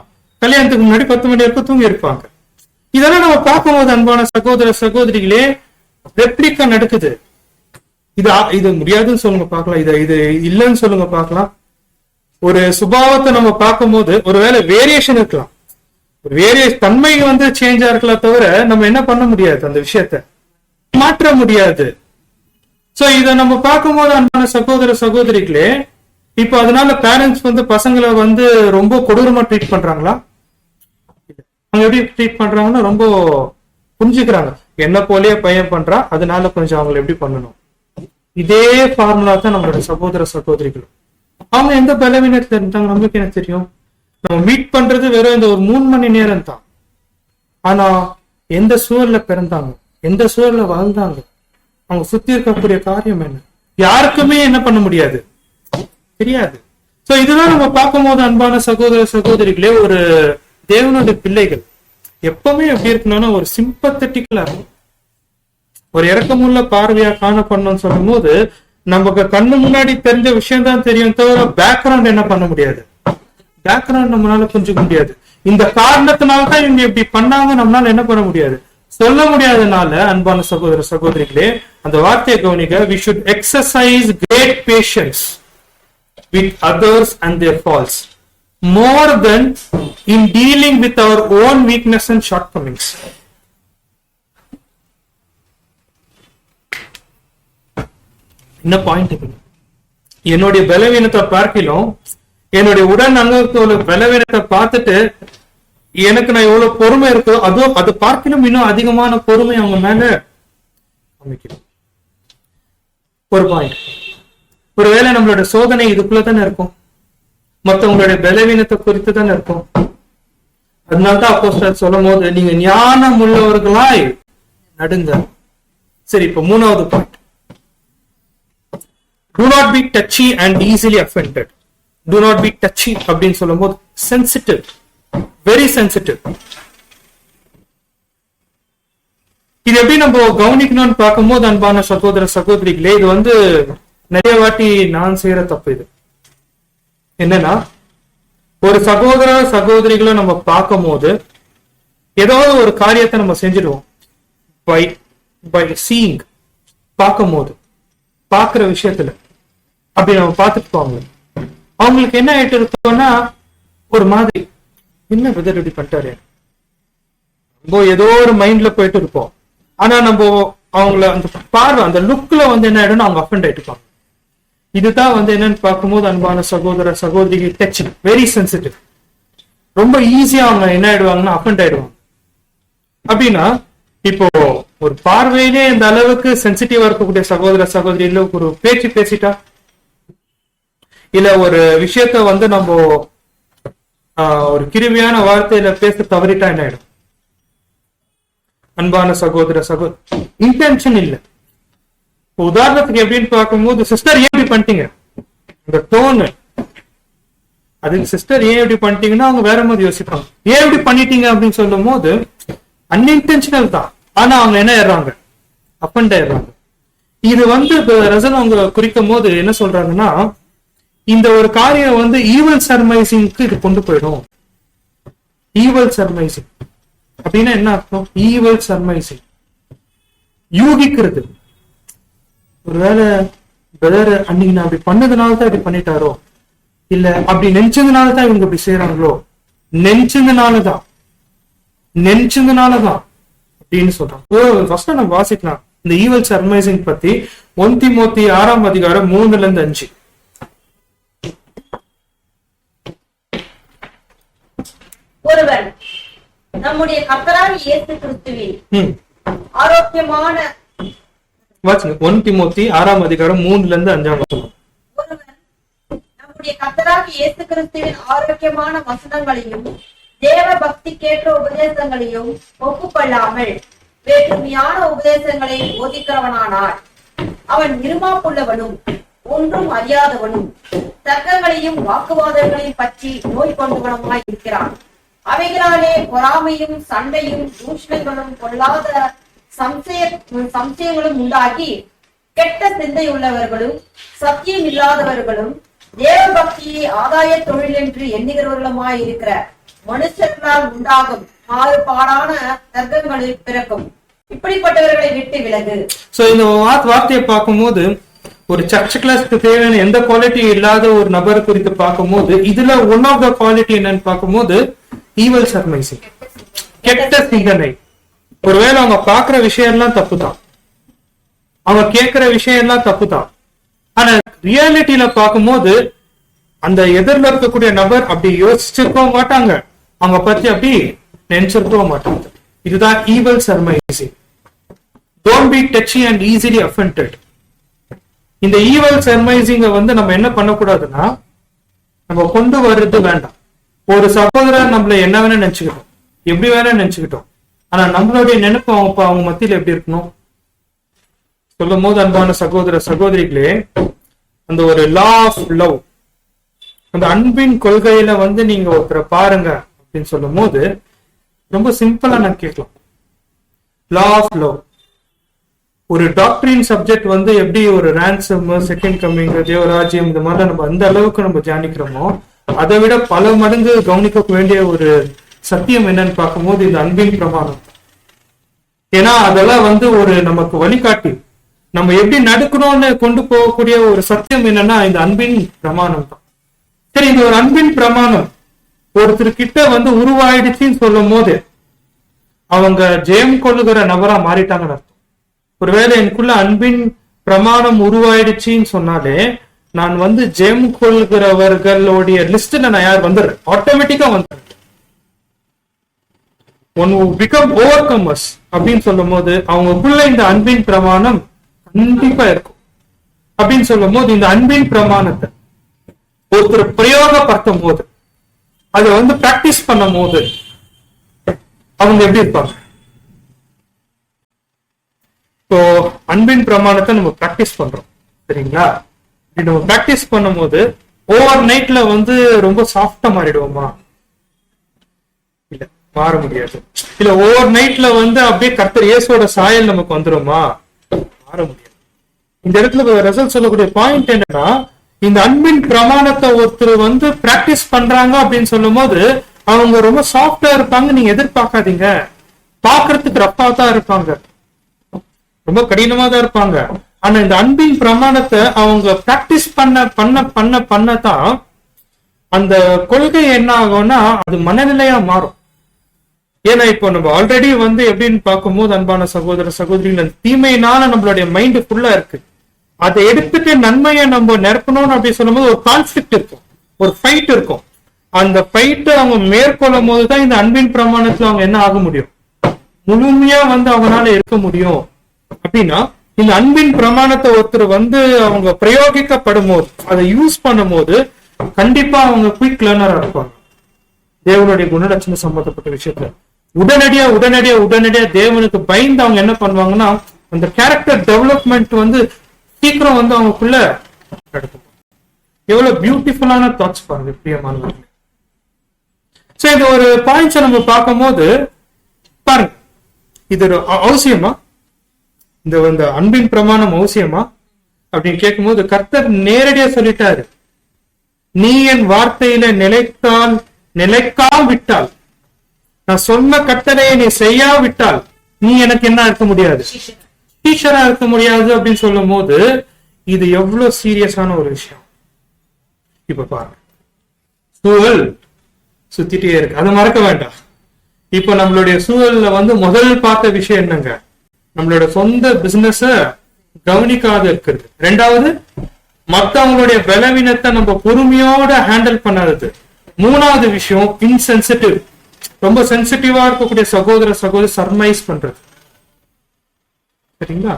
S1: கல்யாணத்துக்கு முன்னாடி 10 மணி வரைக்கும் தூங்கி இருப்பாங்க. இதெல்லாம் நம்ம பார்க்கும்போது அன்பான சகோதர சகோதரிகளே, ரெப்ளிகா நடக்குது. இது முடியாதுன்னு சொல்லுங்க பார்க்கலாம், இது இல்லைன்னு சொல்லுங்க பார்க்கலாம். ஒரு சுபாவத்தை நம்ம பார்க்கும்போது ஒருவேளை வேரியேஷன் இருக்கலாம், ஒரு தன்மை சேஞ்சா இருக்கலாம், தவிர நம்ம என்ன பண்ண முடியாது, அந்த விஷயத்த மாற்ற முடியாது. சோ இத நம்ம பார்க்கும்போது அன்பான சகோதர சகோதரிகளே, இப்ப அதனால பேரண்ட்ஸ் பசங்களை ரொம்ப கொடூரமா ட்ரீட் பண்றாங்களா? அவங்க எப்படி ட்ரீட் பண்றாங்கன்னா ரொம்ப புரிஞ்சுக்கிறாங்க, என்ன போலயே பையன் பண்றா, அதனால கொஞ்சம் அவங்களை எப்படி பண்ணணும். இதே ஃபார்முலா தான் நம்மளோட சகோதர சகோதரிகள். அவங்க எந்த பலவீனத்துல இருந்தாங்க நம்மளுக்கு என்ன தெரியும்? நம்ம மீட் பண்றது வெறும் இந்த ஒரு 3 மணி நேரம் தான். ஆனா எந்த சூழல்ல பிறந்தாங்க, எந்த சூழல்ல வாழ்ந்தாங்க, அவங்க சுத்தி இருக்கக்கூடிய காரியம் என்ன, யாருக்குமே என்ன பண்ண முடியாது, தெரியாது. சோ இதுதான் நம்ம பார்க்கும் போது அன்பான சகோதர சகோதரிகளே, ஒரு தேவனுடைய பிள்ளைகள் எப்பவுமே எப்படி இருக்கணும்னா ஒரு சிம்பத்தட்டிக்கலா இருக்கும், ஒரு இறக்கமுள்ள பார்வையா காணப்படணும்னு சொல்லும் போது நமக்கு கண்ணு முன்னாடி தெரிஞ்ச விஷயம் தான் தெரியும், தவிர பேக்ரவுண்ட் என்ன பண்ண முடியாது, பேக்ரவுண்ட் நம்மளால புரிஞ்சுக்க முடியாது. இந்த காரணத்தினால்தான் இவங்க இப்படி பண்ணாங்க நம்மளால என்ன பண்ண முடியாது, சொல்ல முடியாதனால அன்பான சகோதர சகோதரிகளே அந்த வார்த்தையை கவனிக்க, we should exercise great patience with others and their faults more than in dealing with our own weakness and shortcomings. என்ன பாயிண்ட்? என்னுடைய பலவீனத்தை பார்க்கலாம், என்னுடைய உடல் அங்கத்தோட பலவீனத்தை பார்த்துட்டு எனக்கு நான் எவ்வளவு பொறுமை இருக்கோ அது பார்க்கணும், இன்னும் அதிகமான பொறுமை அவங்க மேல அமைக்கணும். ஒரு பாயிண்ட். ஒருவேளை நம்மளோட சோதனை இதுக்குள்ளதானே இருக்கும், மற்றவங்களுடைய பலவீனத்தை குறித்து தானே இருக்கும். அதனால்தான் அப்போஸ்தலர் சொல்லும் போது நீங்க ஞானம் உள்ளவர்களாய் நடுங்க. சரி, இப்ப 3வது point. do not be touchy and easily offended. Do not be touchy அப்படின்னு சொல்லும் போது sensitive, very sensitive. இது எப்படி நம்ம கவனிக்கணும்னு பார்க்கும்போது அன்பான சகோதர சகோதரிகளே, இது வந்து நிறைய வாட்டி நான் செய்யற தப்பு. இது என்னன்னா, ஒரு சகோதர சகோதரிகளை நம்ம பார்க்கும் போது ஏதாவது ஒரு காரியத்தை நம்ம செஞ்சிடுவோம். பை சீயிங், பார்க்கும் போது, பார்க்கிற விஷயத்துல அப்படி நம்ம பார்த்துட்டு போவாங்க. அவங்களுக்கு என்ன ஆயிட்டு இருக்கோம்னா, ஒரு மாதிரி என்ன பிரதர் இப்படி பண்ணிட்டாரு, நம்ம ஏதோ ஒரு மைண்ட்ல போயிட்டு இருப்போம். ஆனா நம்ம அவங்கள அந்த பார்வை, அந்த லுக்ல வந்து என்ன ஆயிடும்னா அவங்க அஃபெண்ட் ஆயிட்டுப்பாங்க. இதுதான் வந்து என்னன்னு பார்க்கும்போது அன்பான சகோதர சகோதரிகள் டச் வெரி சென்சிட்டிவ். ரொம்ப ஈஸியா அவங்க என்ன ஆயிடுவாங்கன்னா அஃபெண்ட் ஆயிடுவாங்க. அப்படின்னா இப்போ ஒரு பார்வையிலே இந்த அளவுக்கு சென்சிட்டிவா இருக்கக்கூடிய சகோதர சகோதரியில ஒரு பேச்சு பேசிட்டா, இல்ல ஒரு விஷயத்த வந்து நம்ம ஒரு கிருமியான வார்த்தையில பேச தவறிட்டா என்ன ஆயிடும்? அன்பான சகோதர சகோதரி, இன்டென்ஷன் இல்ல. உதாரணத்துக்கு எப்படின்னு பார்க்கும்போது, சிஸ்டர் ஏன் இப்படி பண்ணிட்டீங்க, இந்த டோனு, அதுக்கு சிஸ்டர் ஏன் இப்படி பண்ணிட்டீங்கன்னா அவங்க வேற மாதிரி யோசிப்பாங்க. ஏன் இப்படி பண்ணிட்டீங்க அப்படின்னு சொல்லும் போது அன்இன்டென்ஷனல் தான், ஆனா அவங்க என்ன ஆயிடுறாங்க, அப்பண்ட் ஆயிடுறாங்க. இது வந்து ரசன் அவங்க குறிக்கும் போது என்ன சொல்றாங்கன்னா, இந்த ஒரு காரியம் வந்து ஈவல் சர்மைசிங்க்கு இது கொண்டு போயிடும். ஈவல் சர்மைசிங் அப்படின்னா என்ன அர்த்தம்? ஈவல் சர்மைசிங், யூகிக்கிறது. ஒருவேளை பிரதர் அன்னைக்கு நான் அப்படி பண்ணதுனாலதான் இப்படி பண்ணிட்டாரோ, இல்ல அப்படி நினைச்சதுனாலதான் இவங்க இப்படி செய்யறாங்களோ, நினைச்சதுனாலதான் அப்படின்னு சொல்றாங்க. ஃபர்ஸ்ட் நம்ம வாசிக்கலாம் இந்த ஈவல் சர்மைசிங் பத்தி 1 தீமோத்தேயு 6:3-5.
S2: ஒருவன் நம்முடைய கர்த்தராகிய இயேசு கிறிஸ்துவின் ஆரோக்கியமான
S1: 1 தீமோத்தேயு 6:3-5.
S2: ஒருவன் நம்முடைய கர்த்தராகிய இயேசு கிறிஸ்துவின் ஆரோக்கியமான வசனங்களையும் தேவ பக்திக்கேற்ற உபதேசங்களையும் ஒப்புக்கொள்ளாமல் வேற்றுமையான உபதேசங்களை போதிக்கிறவனானார். அவன் இருமாப்புள்ளவனும் ஒன்றும் அறியாதவனும் தர்க்கங்களையும் வாக்குவாதங்களையும் பற்றி நோய் கொண்டவனுமாய் இருக்கிறான். அவைகளாலே பொறாமையும் சண்டையும் தூஷணங்களும் கொள்ளாத சம்சயங்களும் உண்டாகி கெட்ட சிந்தை உள்ளவர்களும் சத்தியம் இல்லாதவர்களும் தேவ பக்தியை ஆதாய தொழில் என்று எண்ணுகிறவர்களுமாய் இருக்கிற மனுஷர்களால் உண்டாகும் மாறுபாடான தர்க்கங்களில் பிறக்கும். இப்படிப்பட்டவர்களை விட்டு விலகு.
S1: சோ இந்த வார்த்தையை பார்க்கும்போது, ஒரு சர்ச் கிளாஸ்க்கு தேவையான எந்த குவாலிட்டி இல்லாத ஒரு நபர் குறித்து பார்க்கும்போது, இதுல ஒன் ஆஃப் த குவாலிட்டி என்னன்னு பார்க்கும்போது ஈவல் சர்மைசிங், கெட்ட சிந்தனை. ஒருவேளை அவங்க பாக்குற விஷயம் எல்லாம் தப்புதான், அவங்க கேட்கிற விஷயம் எல்லாம் தப்புதான், ஆனா ரியாலிட்டியில பார்க்கும்போது அந்த எதிரில் இருக்கக்கூடிய நபர் அப்படி யோசிச்சிருக்கவும் மாட்டாங்க, அவங்க பத்தி அப்படி நினைச்சிருக்கவும் மாட்டாங்க. இதுதான் evil surmising. Don't be touchy and easily offended. இந்த ஈவல் சர்மைசிங்க வந்து நம்ம என்ன பண்ணக்கூடாதுன்னா, நம்ம கொண்டு வர்றது வேண்டாம். ஒரு சகோதரர் நம்மள என்ன வேணா நினைச்சுக்கிட்டோம், எப்படி வேணா நினைச்சுக்கிட்டோம், ஆனா நம்மளுடைய நினைப்பு அவங்க மத்தியில எப்படி இருக்கணும் சொல்லும் போது, அன்பான சகோதர சகோதரிகளே, அந்த ஒரு லா ஆஃப் லவ், அந்த அன்பின் கொள்கையில வந்து நீங்க ஒருத்தரை பாருங்க அப்படின்னு சொல்லும் போது ரொம்ப சிம்பிளா நான் கேட்கலாம். லா ஆஃப் லவ், ஒரு டாக்டரின் சப்ஜெக்ட் வந்து எப்படி ஒரு ரான்சம், செகண்ட் கம்மிங், தேவராஜ்யம், இந்த மாதிரி நம்ம அந்த அளவுக்கு நம்ம தியானிக்கிறோமோ, அதை விட பல மடங்கு கவனிக்க வேண்டிய ஒரு சத்தியம் என்னன்னு பார்க்கும்போது இந்த அன்பின் பிரமாணம். ஏன்னா அதெல்லாம் வந்து ஒரு நமக்கு வழிகாட்டி, நம்ம எப்படி நடக்கணும்னு கொண்டு போகக்கூடிய ஒரு சத்தியம் என்னன்னா இந்த அன்பின் பிரமாணம் தான். சரி, இந்த ஒரு அன்பின் பிரமாணம் ஒருத்தர் கிட்ட வந்து உருவாயிடுச்சுன்னு சொல்லும் போது அவங்க ஜெயம் கொள்ளுகிற நபரா மாறிட்டாங்கன்னு அர்த்தம். ஒருவேளை எனக்குள்ள அன்பின் பிரமாணம் உருவாயிடுச்சுன்னு சொன்னாலே நான் வந்து ஜெயம் கொள்கிறவர்களுடைய லிஸ்ட்ல நான் யார் வந்துடுறேன், ஆட்டோமேட்டிக்கா வந்துடுறேன். ஒன் பிகம் ஓவர்கமர்ஸ் அப்படின்னு சொல்லும் போது அவங்களுக்குள்ள இந்த அன்பின் பிரமாணம் கண்டிப்பா இருக்கும். அப்படின்னு சொல்லும் போது இந்த அன்பின் பிரமாணத்தை ஒருத்தர் பிரயோகப்படுத்தும் போது, அதை வந்து பிராக்டிஸ் பண்ணும் போது அவங்க எப்படி இருப்பாங்க? இப்போ அன்பின் பிரமாணத்தை நம்ம பிராக்டிஸ் பண்றோம், சரிங்களா? நம்ம பிராக்டிஸ் பண்ணும்போது ஓவர் நைட்ல வந்து ரொம்ப சாஃப்டா மாறிடுவோமா? இல்ல, மாற முடியாது. இல்ல ஓவர் நைட்ல வந்து அப்படியே கர்த்தர் இயேசுவோட சாயல் நமக்கு வந்துருமா? மாற முடியாது. இந்த இடத்துல ரிசல்ட் சொல்லக்கூடிய பாயிண்ட் என்னன்னா, இந்த அன்பின் பிரமாணத்தை ஒருத்தர் வந்து பிராக்டிஸ் பண்றாங்க அப்படின்னு சொல்லும் போது அவங்க ரொம்ப சாஃப்டா இருப்பாங்க. நீங்க எதிர்பார்க்காதீங்க. பாக்குறதுக்கு ரப்பா தான் இருப்பாங்க, ரொம்ப கடினமா தான் இருப்பாங்க. ஆனா இந்த அன்பின் பிரமாணத்தை அவங்க பிராக்டிஸ் பண்ணதான் அந்த கொள்கை என்ன ஆகும்னா அது மனநிலையா மாறும். ஏன்னா இப்போ நம்ம ஆல்ரெடி வந்து எப்படின்னு பார்க்கும்போது அன்பான சகோதர சகோதரிகள், தீமையினால நம்மளுடைய மைண்ட் ஃபுல்லா இருக்கு. அதை எடுத்துட்டு நன்மையை நம்ம நிரப்பணும்னு அப்படி சொல்லும் போது ஒரு கான்ஃபிளிக்ட் இருக்கும், ஒரு ஃபைட் இருக்கும். அந்த ஃபைட்டை அவங்க மேற்கொள்ளும் போதுதான் இந்த அன்பின் பிரமாணத்துல அவங்க என்ன ஆக முடியும், முழுமையா வந்து அவங்களால இருக்க முடியும். அப்படின்னா இந்த அன்பின் பிரமாணத்தை ஒருத்தர் வந்து அவங்க பிரயோகிக்கப்படும் போது, அதை யூஸ் பண்ணும் போது கண்டிப்பா அவங்க குயிக் லேர்னரா இருப்பாங்க. தேவனுடைய குணலட்சண சம்பந்தப்பட்ட விஷயத்துல உடனடியா தேவனுக்கு பயந்து அவங்க என்ன பண்ணுவாங்கன்னா அந்த கேரக்டர் டெவலப்மெண்ட் வந்து சீக்கிரம் வந்து அவங்களுக்குள்ள நடக்கும். எவ்வளவு பியூட்டிஃபுல்லான தாட்ஸ் பாருங்க பிரியமானவர்களே. சோ இந்த ஒரு பாயிண்ட்ஸை நம்ம பார்க்கும் போது பாருங்க, இது ஒரு அவசியமா, இந்த அன்பின் பிரமாணம் அவசியமா அப்படின்னு கேட்கும் போது கர்த்தர் நேரடியா சொல்லிட்டாரு, நீ என் வார்த்தையில நிலைக்கால் விட்டால், நான் சொன்ன கட்டளையை நீ செய்யாவிட்டால் நீ எனக்கு என்ன இருக்க முடியாது, டீச்சரா இருக்க முடியாது அப்படின்னு சொல்லும் போது இது எவ்வளவு சீரியஸான ஒரு விஷயம். இப்ப பாருங்க, சூழல் சுத்திட்டே இருக்கு, அதை மறக்க வேண்டாம். இப்ப நம்மளுடைய சூழல்ல வந்து முதல் பார்த்த விஷயம் என்னங்க, நம்மளோட சொந்த பிசினஸ கவனிக்காத இருக்கிறது. ரெண்டாவது, மத்தவங்களுடைய பலவீனத்தை நம்ம பொறுமையோட ஹேண்டில் பண்ணாதது. மூணாவது விஷயம் இன்சென்சிட்டிவ், ரொம்ப சென்சிட்டிவா இருக்கக்கூடிய சகோதரி சர்மைஸ் பண்றது. சரிங்களா?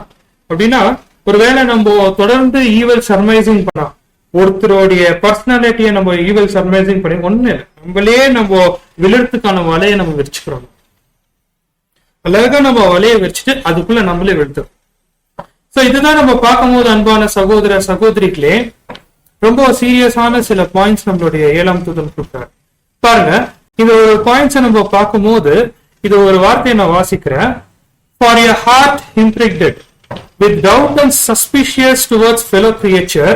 S1: அப்படின்னா ஒருவேளை நம்ம தொடர்ந்து ஈவல் சர்மைசிங் பண்ணா, ஒருத்தருடைய பர்சனாலிட்டியை நம்ம ஈவல் சர்மைசிங் பண்ணி ஒண்ணு இல்லை, நம்மளே நம்ம விழுறதுக்கான வலையை நம்ம விரிச்சுக்கிறோம். அழகா நம்ம வலையை வச்சுட்டு அதுக்குள்ள நம்மளே விழுத்துறோம். சோ இதுதான் நம்ம பார்க்கும்போது அன்பான சகோதர சகோதரிகளே, ரொம்ப சீரியஸான சில பாயிண்ட்ஸ் நம்மளுடைய 7ஆம் தூதன் கொடுத்தாரு. பாருங்க, இது ஒரு பாயிண்ட்ஸ் நம்ம பார்க்கும்போது இது ஒரு வார்த்தையை நான் வாசிக்கிறேன். For a heart impregnated with doubt and suspicious towards fellow creature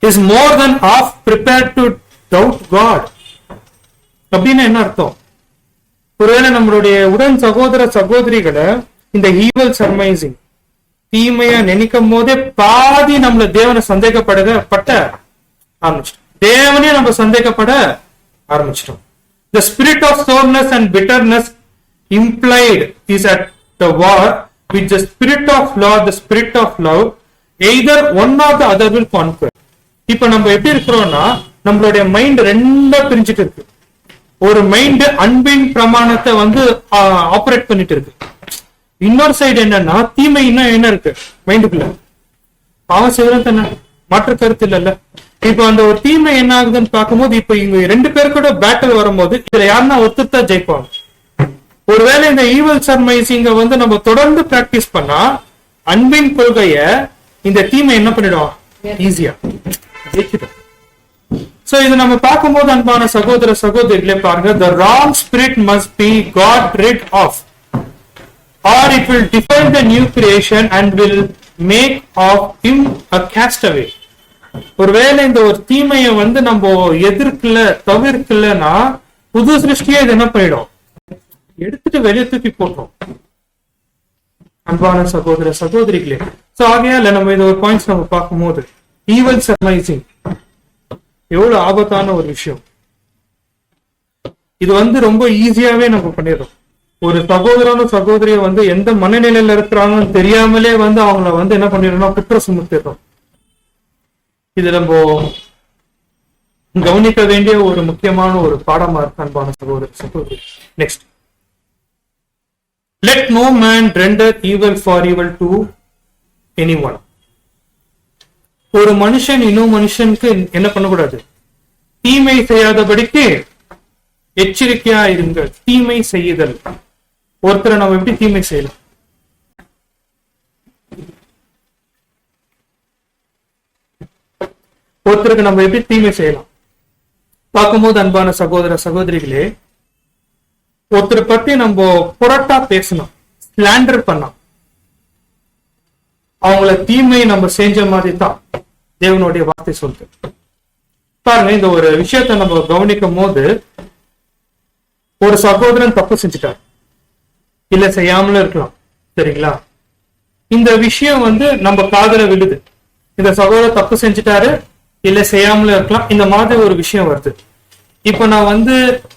S1: is more than half prepared to doubt God. அப்படின்னு என்ன அர்த்தம்? ஒருவேளை நம்மளுடைய உடன் சகோதர சகோதரிகளை இந்த ஈவல் சர்மைசிங், தீமையா நினைக்கும் போதே பாதி நம்மள தேவனை சந்தேகப்பட ஆரம்பிச்சிட்டோம். தேவனே நம்ம சந்தேகப்பட ஆரம்பிச்சிட்டோம். The spirit of soreness and bitterness implied is at the war with the spirit of love, the spirit of love. Either one or the other will conquer. இப்ப நம்ம எப்படி இருக்கிறோம்னா நம்மளுடைய மைண்ட் ரெண்டா பிரிஞ்சுட்டு இருக்கு. ஒரு மைண்ட் அன்பின் பிரமாணத்தை வந்து ஆபரேட் பண்ணிட்டு இருக்கு. இன்னொரு சைடு என்னன்னா தீமை இன்னும் என்ன இருக்கு மைண்டுக்குள்ள, பாவம் செய்யறது தானே, மாற்று கருத்து இல்லைல்ல. இப்ப அந்த ஒரு தீமை என்ன ஆகுதுன்னு பார்க்கும்போது இப்ப இங்க 2 பேர் கூட பேட்டில் வரும்போது இதுல யாருன்னா ஒருத்தர் தான் ஜெயிப்பாங்க. ஒருவேளை இந்த ஈவல் சர்மைசிங்க வந்து நம்ம தொடர்ந்து பிராக்டிஸ் பண்ணா அன்பின் கொள்கைய இந்த தீமை என்ன பண்ணிடும், ஈஸியா ஜெயிச்சிடும். சோ இது நம்ம பார்க்கும்போது அன்பான சகோதர சகோதரிகளே பாருங்க, the wrong spirit must be got rid of or it will defile the new creation and will make of him a castaway. ஒருவேளை இந்த ஒரு தீமையை வந்து நம்ம தவிர்க்கலன்னா புது சிருஷ்டியா இது என்ன பண்ணிடும், எடுத்துட்டு வெளியே தூக்கி போட்டோம். அன்பான சகோதர சகோதரிகளே, சோ ஆகையால நம்ம இந்த ஒரு பாயிண்ட்ஸ் நம்ம பார்க்கும்போது ஈவல் சர்மைசிங் எவ்வளவு ஆபத்தான ஒரு விஷயம். இது வந்து ரொம்ப ஈஸியாவே நம்ம பண்ணிடுறோம். ஒரு சகோதரனும் சகோதரியை வந்து எந்த மனநிலையில இருக்கிறாங்கன்னு தெரியாமலே வந்து அவங்கள வந்து என்ன பண்ணிடுறோம், குற்றம் சுமத்திடுறோம். இது நம்ம கவனிக்க வேண்டிய ஒரு முக்கியமான ஒரு பாடமா இருக்கு அன்பான சகோதர சகோதரி. Next, let no man render evil for evil to anyone. ஒரு மனுஷன் இன்னொரு மனுஷனுக்கு என்ன பண்ணக்கூடாது, தீமை செய்யாதபடிக்கு எச்சரிக்கையா இருங்க. தீமை செய்யுதல், ஒருத்தரை நம்ம எப்படி தீமை செய்யலாம், ஒருத்தருக்கு நம்ம எப்படி தீமை செய்யலாம் பார்க்கும்போது, அன்பான சகோதர சகோதரிகளே, ஒருத்தரை பத்தி நம்ம புரட்டா பேசணும், ஸ்லாண்டர் பண்ணலாம், அவங்கள தீமையை நம்ம செஞ்ச மாதிரி தான் தேவனுடைய வார்த்தை சொல்லுது. பாருங்க, இந்த ஒரு விஷயத்த நம்ம கவனிக்கும் போது, ஒரு சகோதரன் தப்பு செஞ்சுட்டார், இல்ல செய்யாமலும் இருக்கலாம், சரிங்களா? இந்த விஷயம் நம்ம காதுல விழுது, இந்த சகோதரர் தப்பு செஞ்சுட்டாரு, இல்ல செய்யாமலும் இருக்கலாம், இந்த மாதிரி ஒரு விஷயம் வருது. இப்ப நான்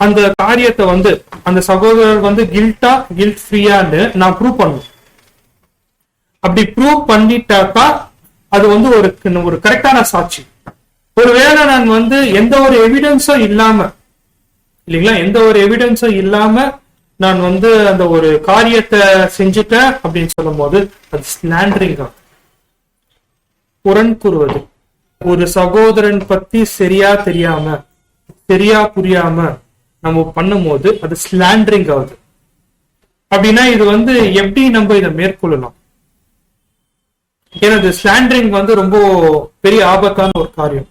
S1: அந்த காரியத்தை அந்த சகோதரர் கில்ட்டா கில்ட் ஃப்ரீயான்னு நான் ப்ரூவ் பண்ணுவேன். அப்படி ப்ரூவ் பண்ணிட்டாக்கா அது ஒரு கரெக்டான சாட்சி. ஒருவேளை நான் எந்த ஒரு எவிடன்ஸும் இல்லாம, இல்லைங்களா, எந்த ஒரு எவிடன்ஸும் இல்லாம நான் அந்த ஒரு காரியத்தை செஞ்சுட்டேன் அப்படின்னு சொல்லும் போது அது ஸ்லாண்டரிங், புரண் கூறுவது. ஒரு சகோதரன் பத்தி சரியா தெரியாம, சரியா புரியாம நம்ம பண்ணும் போது அது ஸ்லாண்டரிங் ஆகுது. அப்படின்னா இது எப்படி நம்ம இதை மேற்கொள்ளலாம்? ஏன்னா ஸ்லாண்டரிங் ரொம்ப பெரிய ஆபத்தான ஒரு காரியம்.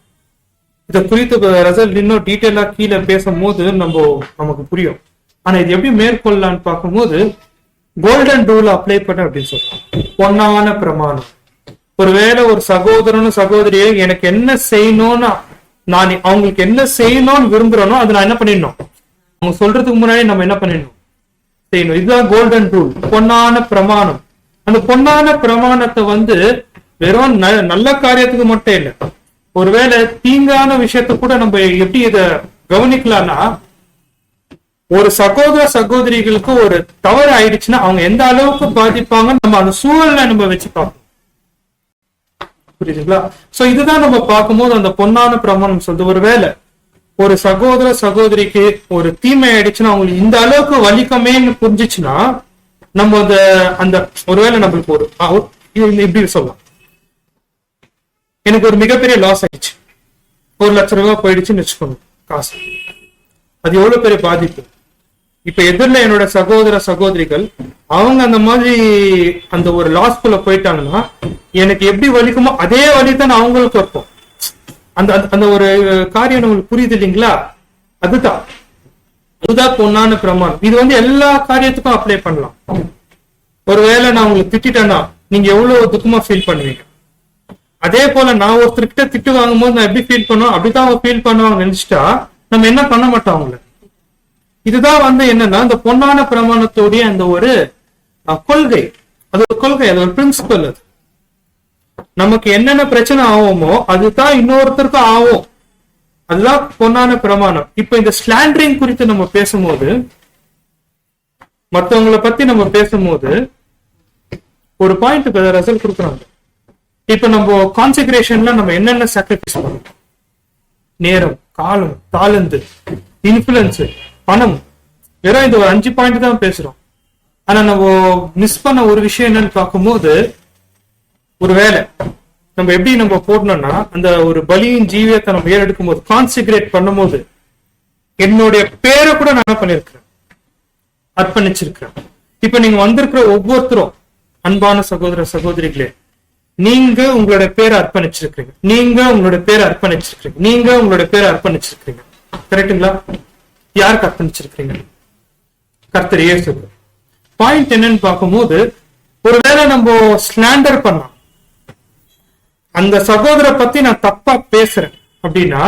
S1: இதை குறித்து ரசல் இன்னும் டீட்டெயிலா கீழே பேசும்போது நமக்கு புரியும். ஆனா இது எப்படி மேற்கொள்ளலான்னு பார்க்கும்போது கோல்டன் ரூல் அப்ளை பண்ண அப்படின்னு சொல்றோம். பொன்னான பிரமாணம். ஒருவேளை ஒரு சகோதரனும் சகோதரியை எனக்கு என்ன செய்யணும்னு, நான் அவங்களுக்கு என்ன செய்யணும்னு விரும்புறேனோ அதை நான் என்ன பண்ணிடணும், அவங்க சொல்றதுக்கு முன்னாடி நம்ம என்ன பண்ணிடணும், செய்யணும். இதுதான் கோல்டன் ரூல், பொன்னான பிரமாணம். அந்த பொன்னான பிரமாணத்தை வெறும் நல்ல காரியத்துக்கு மட்டும் இல்லை, ஒருவேளை தீங்கான விஷயத்த கூட நம்ம எப்படி இத கவனிக்கலாம்னா, ஒரு சகோதர சகோதரிகளுக்கு ஒரு தவறு ஆயிடுச்சுன்னா அவங்க எந்த அளவுக்கு பாதிப்பாங்க நம்ம அந்த சூழலை நம்ம வச்சு பார்ப்போம். புரியுதுங்களா? சோ இதுதான் நம்ம பார்க்கும்போது அந்த பொன்னான பிரமாணம் சொல்றது. ஒருவேளை ஒரு சகோதர சகோதரிக்கு ஒரு தீமை ஆயிடுச்சுன்னா அவங்களுக்கு இந்த அளவுக்கு வலிக்கமேன்னு புரிஞ்சிச்சுன்னா நம்ம அந்த ஒருவேளை நம்மளுக்கு ஒரு இப்படி சொல்லலாம், எனக்கு ஒரு மிகப்பெரிய லாஸ் ஆயிடுச்சு, 1 லட்சம் ரூபாய் போயிடுச்சுன்னு வச்சுக்கோங்க காசு. அது எவ்வளவு பெரிய பாதிப்பு. இப்ப எதிரில் என்னோட சகோதர சகோதரிகள் அவங்க அந்த மாதிரி அந்த ஒரு லாஸ்குள்ள போயிட்டாங்கன்னா எனக்கு எப்படி வலிக்குமோ அதே வலிதான் அவங்களுக்கு வைப்போம். அந்த அந்த ஒரு காரியம் நம்மளுக்கு புரியுது இல்லைங்களா? அதுதான் பொன்னான பிரமாணம். இது எல்லா காரியத்துக்கும் அப்ளை பண்ணலாம். ஒருவேளை நான் உங்களுக்கு திட்டேன்னா நீங்க எவ்வளவு துக்கமா ஃபீல் பண்ணுவீங்க. அதே போல நான் ஒருத்தர்கிட்ட திட்டு வாங்கும் போது நான் எப்படி ஃபீல் பண்ணுவோம் அப்படிதான் அவங்க ஃபீல் பண்ணுவாங்க நினைச்சிட்டா நம்ம என்ன பண்ண மாட்டோம் அவங்கள. இதுதான் என்னன்னா இந்த பொன்னான பிரமாணத்தோடைய அந்த ஒரு கொள்கை. அது ஒரு கொள்கை, அது ஒரு பிரின்சிபல். அது நமக்கு என்னென்ன பிரச்சனை ஆகுமோ அதுதான் இன்னொருத்தருக்கும் ஆகும். அதுதான் பொன்னான பிரமாணம். இப்ப இந்த ஸ்லாண்டரிங் குறித்து நம்ம பேசும்போது, மற்றவங்களை பத்தி நம்ம பேசும்போது ஒரு பாயிண்ட் ரிசல்ட் கொடுக்குறாங்க. இப்ப நம்ம கான்செக்ரேஷன்ல நம்ம என்னென்ன சாக்ரிஃபைஸ் பண்ணணும், நேரம், காலம், தாளந்து, இன்ஃபுளுன்ஸ், பணம், வெறும் இந்த ஒரு 5 பாயிண்ட் தான் பேசுறோம். ஆனா நம்ம மிஸ் பண்ண ஒரு விஷயம் என்னன்னு பார்க்கும்போது, ஒருவேளை நம்ம எப்படி நம்ம போடணும்னா அந்த ஒரு பலியின் ஜீவியத்தை நம்ம ஏறெடுக்கும் போது, கான்செக்ரேட் பண்ணும் போது என்னுடைய பேரை கூட நான் என்ன பண்ணிருக்கிறேன், அர்ப்பணிச்சிருக்கிறேன். இப்ப நீங்க வந்திருக்கிற ஒவ்வொருத்தரும் அன்பான சகோதர சகோதரிகளே, நீங்க உங்களுடைய பேரை அர்ப்பணிச்சிருக்கீங்க, நீங்க உங்களுடைய பேரை அர்ப்பணிச்சிருக்கீங்க, நீங்க உங்களுடைய பேரை அர்ப்பணிச்சிருக்கீங்க. கரெக்டுங்களா? யாருக்கு அர்ப்பணிச்சிருக்கீங்க? கர்த்தர் இயேசுவுக்கு. பாயிண்ட் என்னன்னு பார்க்கும்போது, ஒருவேளை நம்ம ஸ்லாண்டர் பண்ணலாம், அந்த சகோதர பத்தி நான் தப்பா பேசுறேன் அப்படின்னா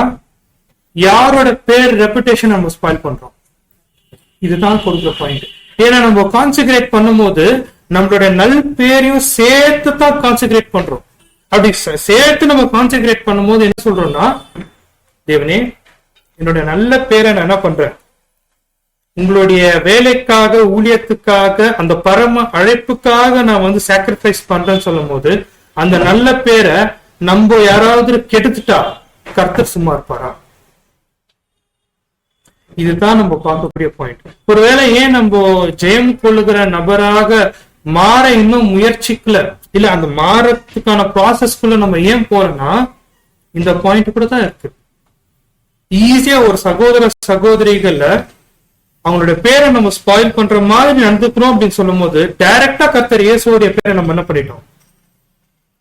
S1: யாரோட பேர் ரெப்புடேஷன் நம்ம ஸ்பாயில் பண்றோம். இதுதான் கொடுக்குற பாயிண்ட். ஏன்னா நம்ம கான்சென்ட்ரேட் பண்ணும்போது நம்மளோட நல் பேரையும் சேர்த்து தான் கான்சென்ட்ரேட் பண்றோம். அப்படி சேர்த்து நம்ம கான்சென்ட்ரேட் பண்ணும்போது என்ன சொல்றோம்னா, தேவனே என்னோட நல்ல பேரை நான் என்ன பண்றேன், உங்களுடைய வேலைக்காக, ஊழியத்துக்காக, அந்த பரம அழைப்புக்காக நான் சாக்ரிஃபைஸ் பண்றேன்னு சொல்லும் போது அந்த நல்ல பேரை நம்ம யாராவது கெடுத்துட்டா கர்த்தர் சும்மா இருப்பாரா? இதுதான் நம்ம பார்க்கக்கூடிய பாயிண்ட். ஒருவேளை ஏன் நம்ம ஜெயம் கொள்ளுகிற நபராக மாற இன்னும் முயற்சிக்கல, இல்ல அந்த மாறத்துக்கான ப்ராசஸ்க்குள்ள நம்ம ஏன் போறோம்னா இந்த பாயிண்ட் கூட தான் இருக்கு. ஈஸியா ஒரு சகோதர சகோதரிகள்ல அவங்களுடைய பேரை நம்ம ஸ்பாயில் பண்ற மாதிரி நடந்துக்கிறோம் அப்படின்னு சொல்லும் போது டைரக்டா கர்த்தர் இயேசுவோடைய பேரை நம்ம என்ன பண்ணிட்டோம்,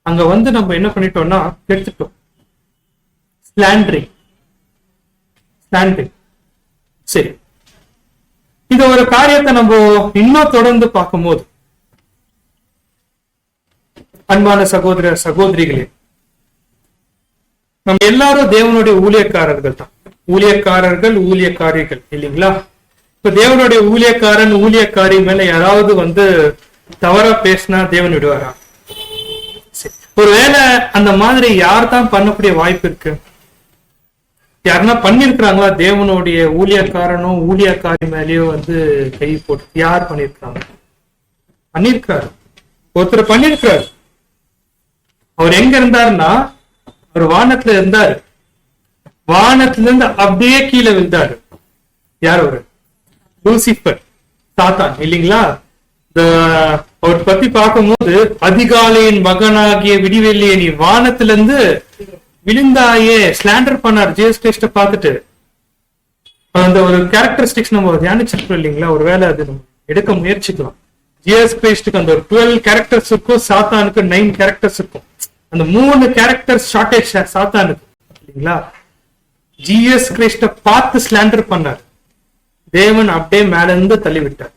S1: அங்க நம்ம என்ன பண்ணிட்டோம்னா கெடுத்துட்டோம். ஸ்லாண்டரிங். சரி, இந்த ஒரு காரியத்தை நம்ம இன்னும் தொடர்ந்து பார்க்கும்போது, அன்பான சகோதர சகோதரிகளே, நம்ம எல்லாரும் தேவனுடைய ஊழியக்காரர்கள் தான். ஊழியக்காரிகள் இல்லைங்களா? இப்ப தேவனுடைய ஊழியக்காரன் ஊழியக்காரி மேல யாராவது தவறா பேசினா தேவன் விடுவாரா? ஒருவேளை அந்த மாதிரி யார் தான் பண்ணக்கூடிய வாய்ப்பு இருக்கு? யாருன்னா பண்ணிருக்கிறாங்களா? தேவனுடைய ஊழியக்காரனோ ஊழியக்காரி மேலேயோ கை போட்டு யார் பண்ணிருக்கிறாங்க? பண்ணிருக்கிறாரு, ஒருத்தர் பண்ணிருக்கிறாரு. அவர் எங்க இருந்தாருன்னா, அவர் வானத்துல இருந்தாரு. வானத்துல இருந்து அப்படியே கீழே விழுந்தாரு. யார்? ஒரு லூசிபர், சாத்தான் இல்லைங்களா? அவர் பத்தி பார்க்கும்போது, அதிகாலையின் மகனாகிய விடிவெள்ளியை நீ வானத்திலிருந்து விழுந்தாயே ஸ்லாண்டர் பண்ணார் ஜீசஸ் கிறிஸ்ட பார்த்துட்டு. அந்த ஒரு கேரக்டரிஸ்டிக்ஸ் நம்ம தியானிச்சிருக்கோம் இல்லைங்களா? ஒரு வேலை அது நம்ம எடுக்க முயற்சிக்கலாம். ஜீசஸ் கிறிஸ்டுக்கு அந்த ஒரு 12 கேரக்டர்ஸ் இருக்கும், சாத்தானுக்கு 9 கேரக்டர்ஸ் இருக்கும். அந்த 3 கேரக்டர் ஷார்டேஜ் சாத்தானுக்கு இல்லைங்களா? ஜீசஸ் கிறிஸ்ட பார்த்து ஸ்லாண்டர் பண்ணார். தேவன் அப்படியே மேல இருந்து தள்ளிவிட்டார்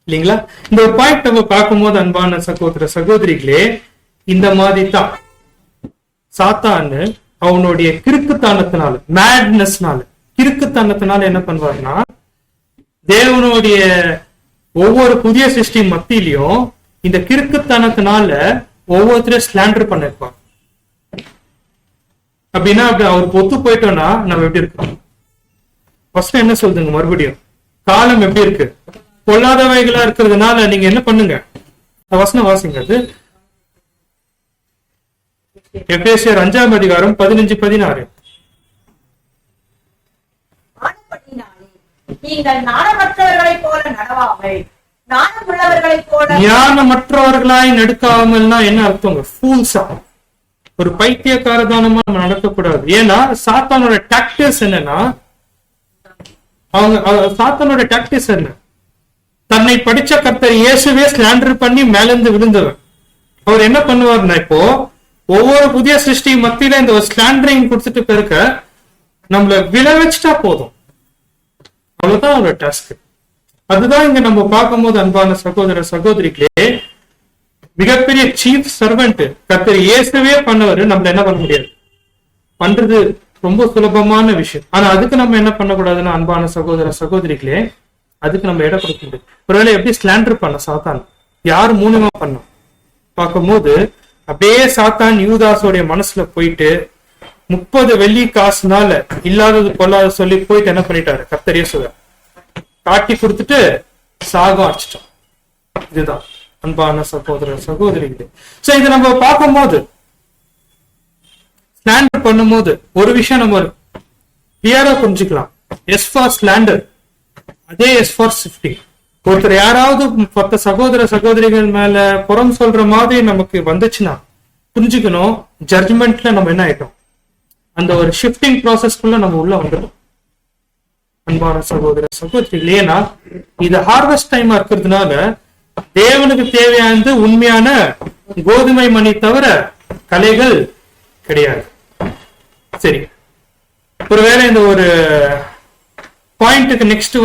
S1: இல்லைங்களா? இந்த ஒரு பாயிண்ட் நம்ம பார்க்கும்போது, அன்பான சகோதர சகோதரிகளே, இந்த மாதிரி தான் சாத்தானு அவனுடைய கிறுக்குத்தனத்தினால, கிறுக்குத்தனத்தினால என்ன பண்ணுவார்னா, தேவனுடைய ஒவ்வொரு புதிய சிருஷ்டி மத்தியிலையும் இந்த கிறுக்குத்தனத்தினால ஒவ்வொருத்தரையும் ஸ்லாண்டர் பண்ணிருப்பார். அப்படின்னா அவர் ஒத்து போயிட்டோம்னா நம்ம எப்படி இருக்கோம்? ஃபர்ஸ்ட் என்ன சொல்லுங்க? மறுபடியும் காலம் எப்படி இருக்கு? பொல்லாதவைகளா இருக்கிறதுனால நீங்க என்ன பண்ணுங்க? வசனம் வாசிங்க. அது எபேசியர் 5ஆம் அதிகாரம் 15-16.
S2: நீங்கள் ஞானமற்றவர்களைப் போல நடவாமல் ஞானமுள்ளவர்களைப் போல.
S1: ஞானமற்றவர்களாய் நடக்காமல்னா என்ன அர்த்தங்க? ஃபூல்ஸா, ஒரு பைத்தியக்காரதானமா நம்ம நடக்கக்கூடாது. ஏன்னா சாத்தானோட டாக்டிக்ஸ் என்னன்னா, சாத்தானோட டாக்டிக்ஸ் என்ன? தன்னை படிச்ச கர்த்தர் இயேசுவே ஸ்லாண்டர் பண்ணி மேலிருந்து விழுந்தவர். அவர் என்ன பண்ணுவார்னா, இப்போ ஒவ்வொரு புதிய சிருஷ்டி மத்தியில இந்த ஒரு ஸ்லாண்டரிங் கொடுத்துட்டு பெருக்க நம்மள விளைவிச்சுட்டா போதும். அவ்வளவுதான் அவரோட டாஸ்க். அதுதான் இங்க நம்ம பார்க்கும்போது, அன்பான சகோதர சகோதரிகளே, மிகப்பெரிய சீஃப் சர்வெண்ட் கர்த்தர் இயேசுவே பண்ணவர். நம்மள என்ன பண்ண முடியாது? பண்றது ரொம்ப சுலபமான விஷயம். ஆனா அதுக்கு நம்ம என்ன பண்ணக்கூடாதுன்னா, அன்பான சகோதர சகோதரிகளே, அதுக்கு நம்ம இடம் கொடுக்க முடியாது. ஒருவேளை எப்படி ஸ்லாண்டர் பண்ண சாத்தான் யார் மூலமா பண்ண பார்க்கும்போது, அப்படியே சாத்தான் யூதாஸோடைய மனசுல போயிட்டு 30 வெள்ளி காசுனால இல்லாதது கொள்ளாத சொல்லி போயிட்டு என்ன பண்ணிட்டாரு? கர்த்தர் இயேசுவை காட்டி கொடுத்துட்டு சாகம் அடிச்சிட்டோம். இதுதான் அன்பான சகோதர சகோதரிகளே. சோ இதை நம்ம பார்க்கும்போது, ஸ்லாண்டர் பண்ணும்போது ஒரு விஷயம் நம்ம கிளியரா புரிஞ்சுக்கலாம். எஸ் ஃபார் ஸ்லாண்டர், அதே எஸ் ஃபார் ஷிஃப்டிங். ஒருத்தர் யாராவது 10 சகோதர சகோதரிகள் மேல புறம் சொல்ற மாதிரி நமக்கு வந்துச்சுன்னா புரிஞ்சுக்கணும், ஜட்ஜ்மெண்ட்ல நம்ம என்ன ஆயிட்டோம்? அந்த ஒரு ஷிஃப்டிங் ப்ராசஸ்க்குள்ள நம்ம உள்ள வந்துடும். அன்பான சகோதர சகோதரிகள், ஏன்னா இது ஹார்வெஸ்ட் டைமா இருக்கிறதுனால தேவனுக்கு தேவையானது உண்மையான கோதுமை மணி தவிர கலைகள் கிடையாது. சரி, ஒருவேளை இந்த ஒரு பாயிண்ட்டுக்கு நெக்ஸ்ட்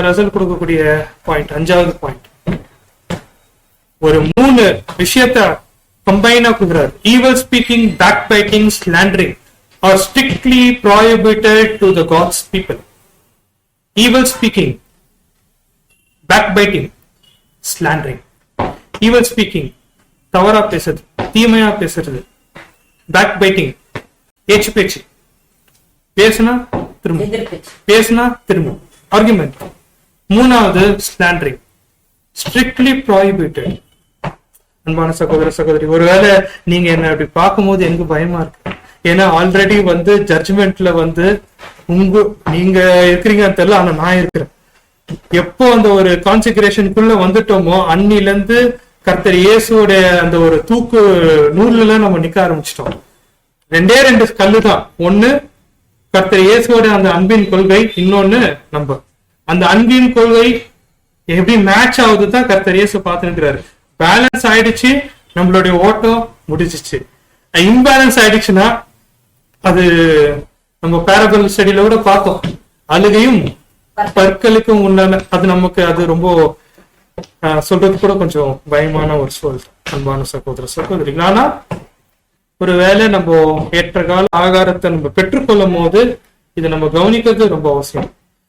S1: ரிசல்ட் கொடுக்கக்கூடிய பாயிண்ட், 5வது பாயிண்ட், ஒரு 3 விஷயத்த கம்பைனா கொடுக்குறாரு. Evil speaking, back biting, slandering are strictly prohibited to the God's people. Evil speaking, back biting, slandering. Evil speaking தவறா பேசுறது, தீமையா பேசுறது. பேக் பைட்டிங் ஏச்சு பேச்சு, பேசுனா திரும்ப, பேசுனா திரும்ப, ஆர்குமெண்ட். 3வது ஸ்லாண்டரிங், ஸ்ட்ரிக்ட்லி ப்ராஹிபிட்டட். அன்பான சகோதர சகோதரி, ஒருவேளை நீங்க என்ன அப்படி பார்க்கும்போது எனக்கு பயமா இருக்கு. ஏன்னா ஆல்ரெடி ஜட்ஜ்மெண்ட்ல நீங்க இருக்கிறீங்கன்னு தெரியல, ஆனா நான் இருக்கிறேன். எப்போ அந்த ஒரு கான்சிகரேஷனுக்குள்ள வந்துட்டோமோ அன்னில இருந்து கர்த்தர் இயேசுவோட அந்த ஒரு தூக்கு நூல்ல நம்ம நிக்க ஆரம்பிச்சிட்டோம். 2 கல்லு தான். ஒண்ணு கர்த்தர் இயேசுவோட அந்த அன்பின் கொள்கை, இன்னொன்னு நம்ம அந்த அன்பின் கொள்கை எப்படி மேட்ச் ஆகுதுதான் கர்த்தர் இயேசு பார்த்துருக்கிறாரு. பேலன்ஸ் ஆயிடுச்சு, நம்மளுடைய ஓட்டம் முடிச்சிச்சு. இம்பேலன்ஸ் ஆயிடுச்சுன்னா அது நம்ம பேரபிள் ஸ்டடியில கூட பார்த்தோம். அழுகையும் பற்களுக்கும் உள்ளான அது நமக்கு அது ரொம்ப சொல்றது கூட கொஞ்சம் பயமான ஒரு சொல் அன்பான சகோதர சகோதரிகள். ஆனா ஒருவேளை நம்ம ஏற்ற கால ஆகாரத்தை நம்ம பெற்றுக்கொள்ளும் போது இதை நம்ம கவனிக்கிறது ரொம்ப அவசியம்.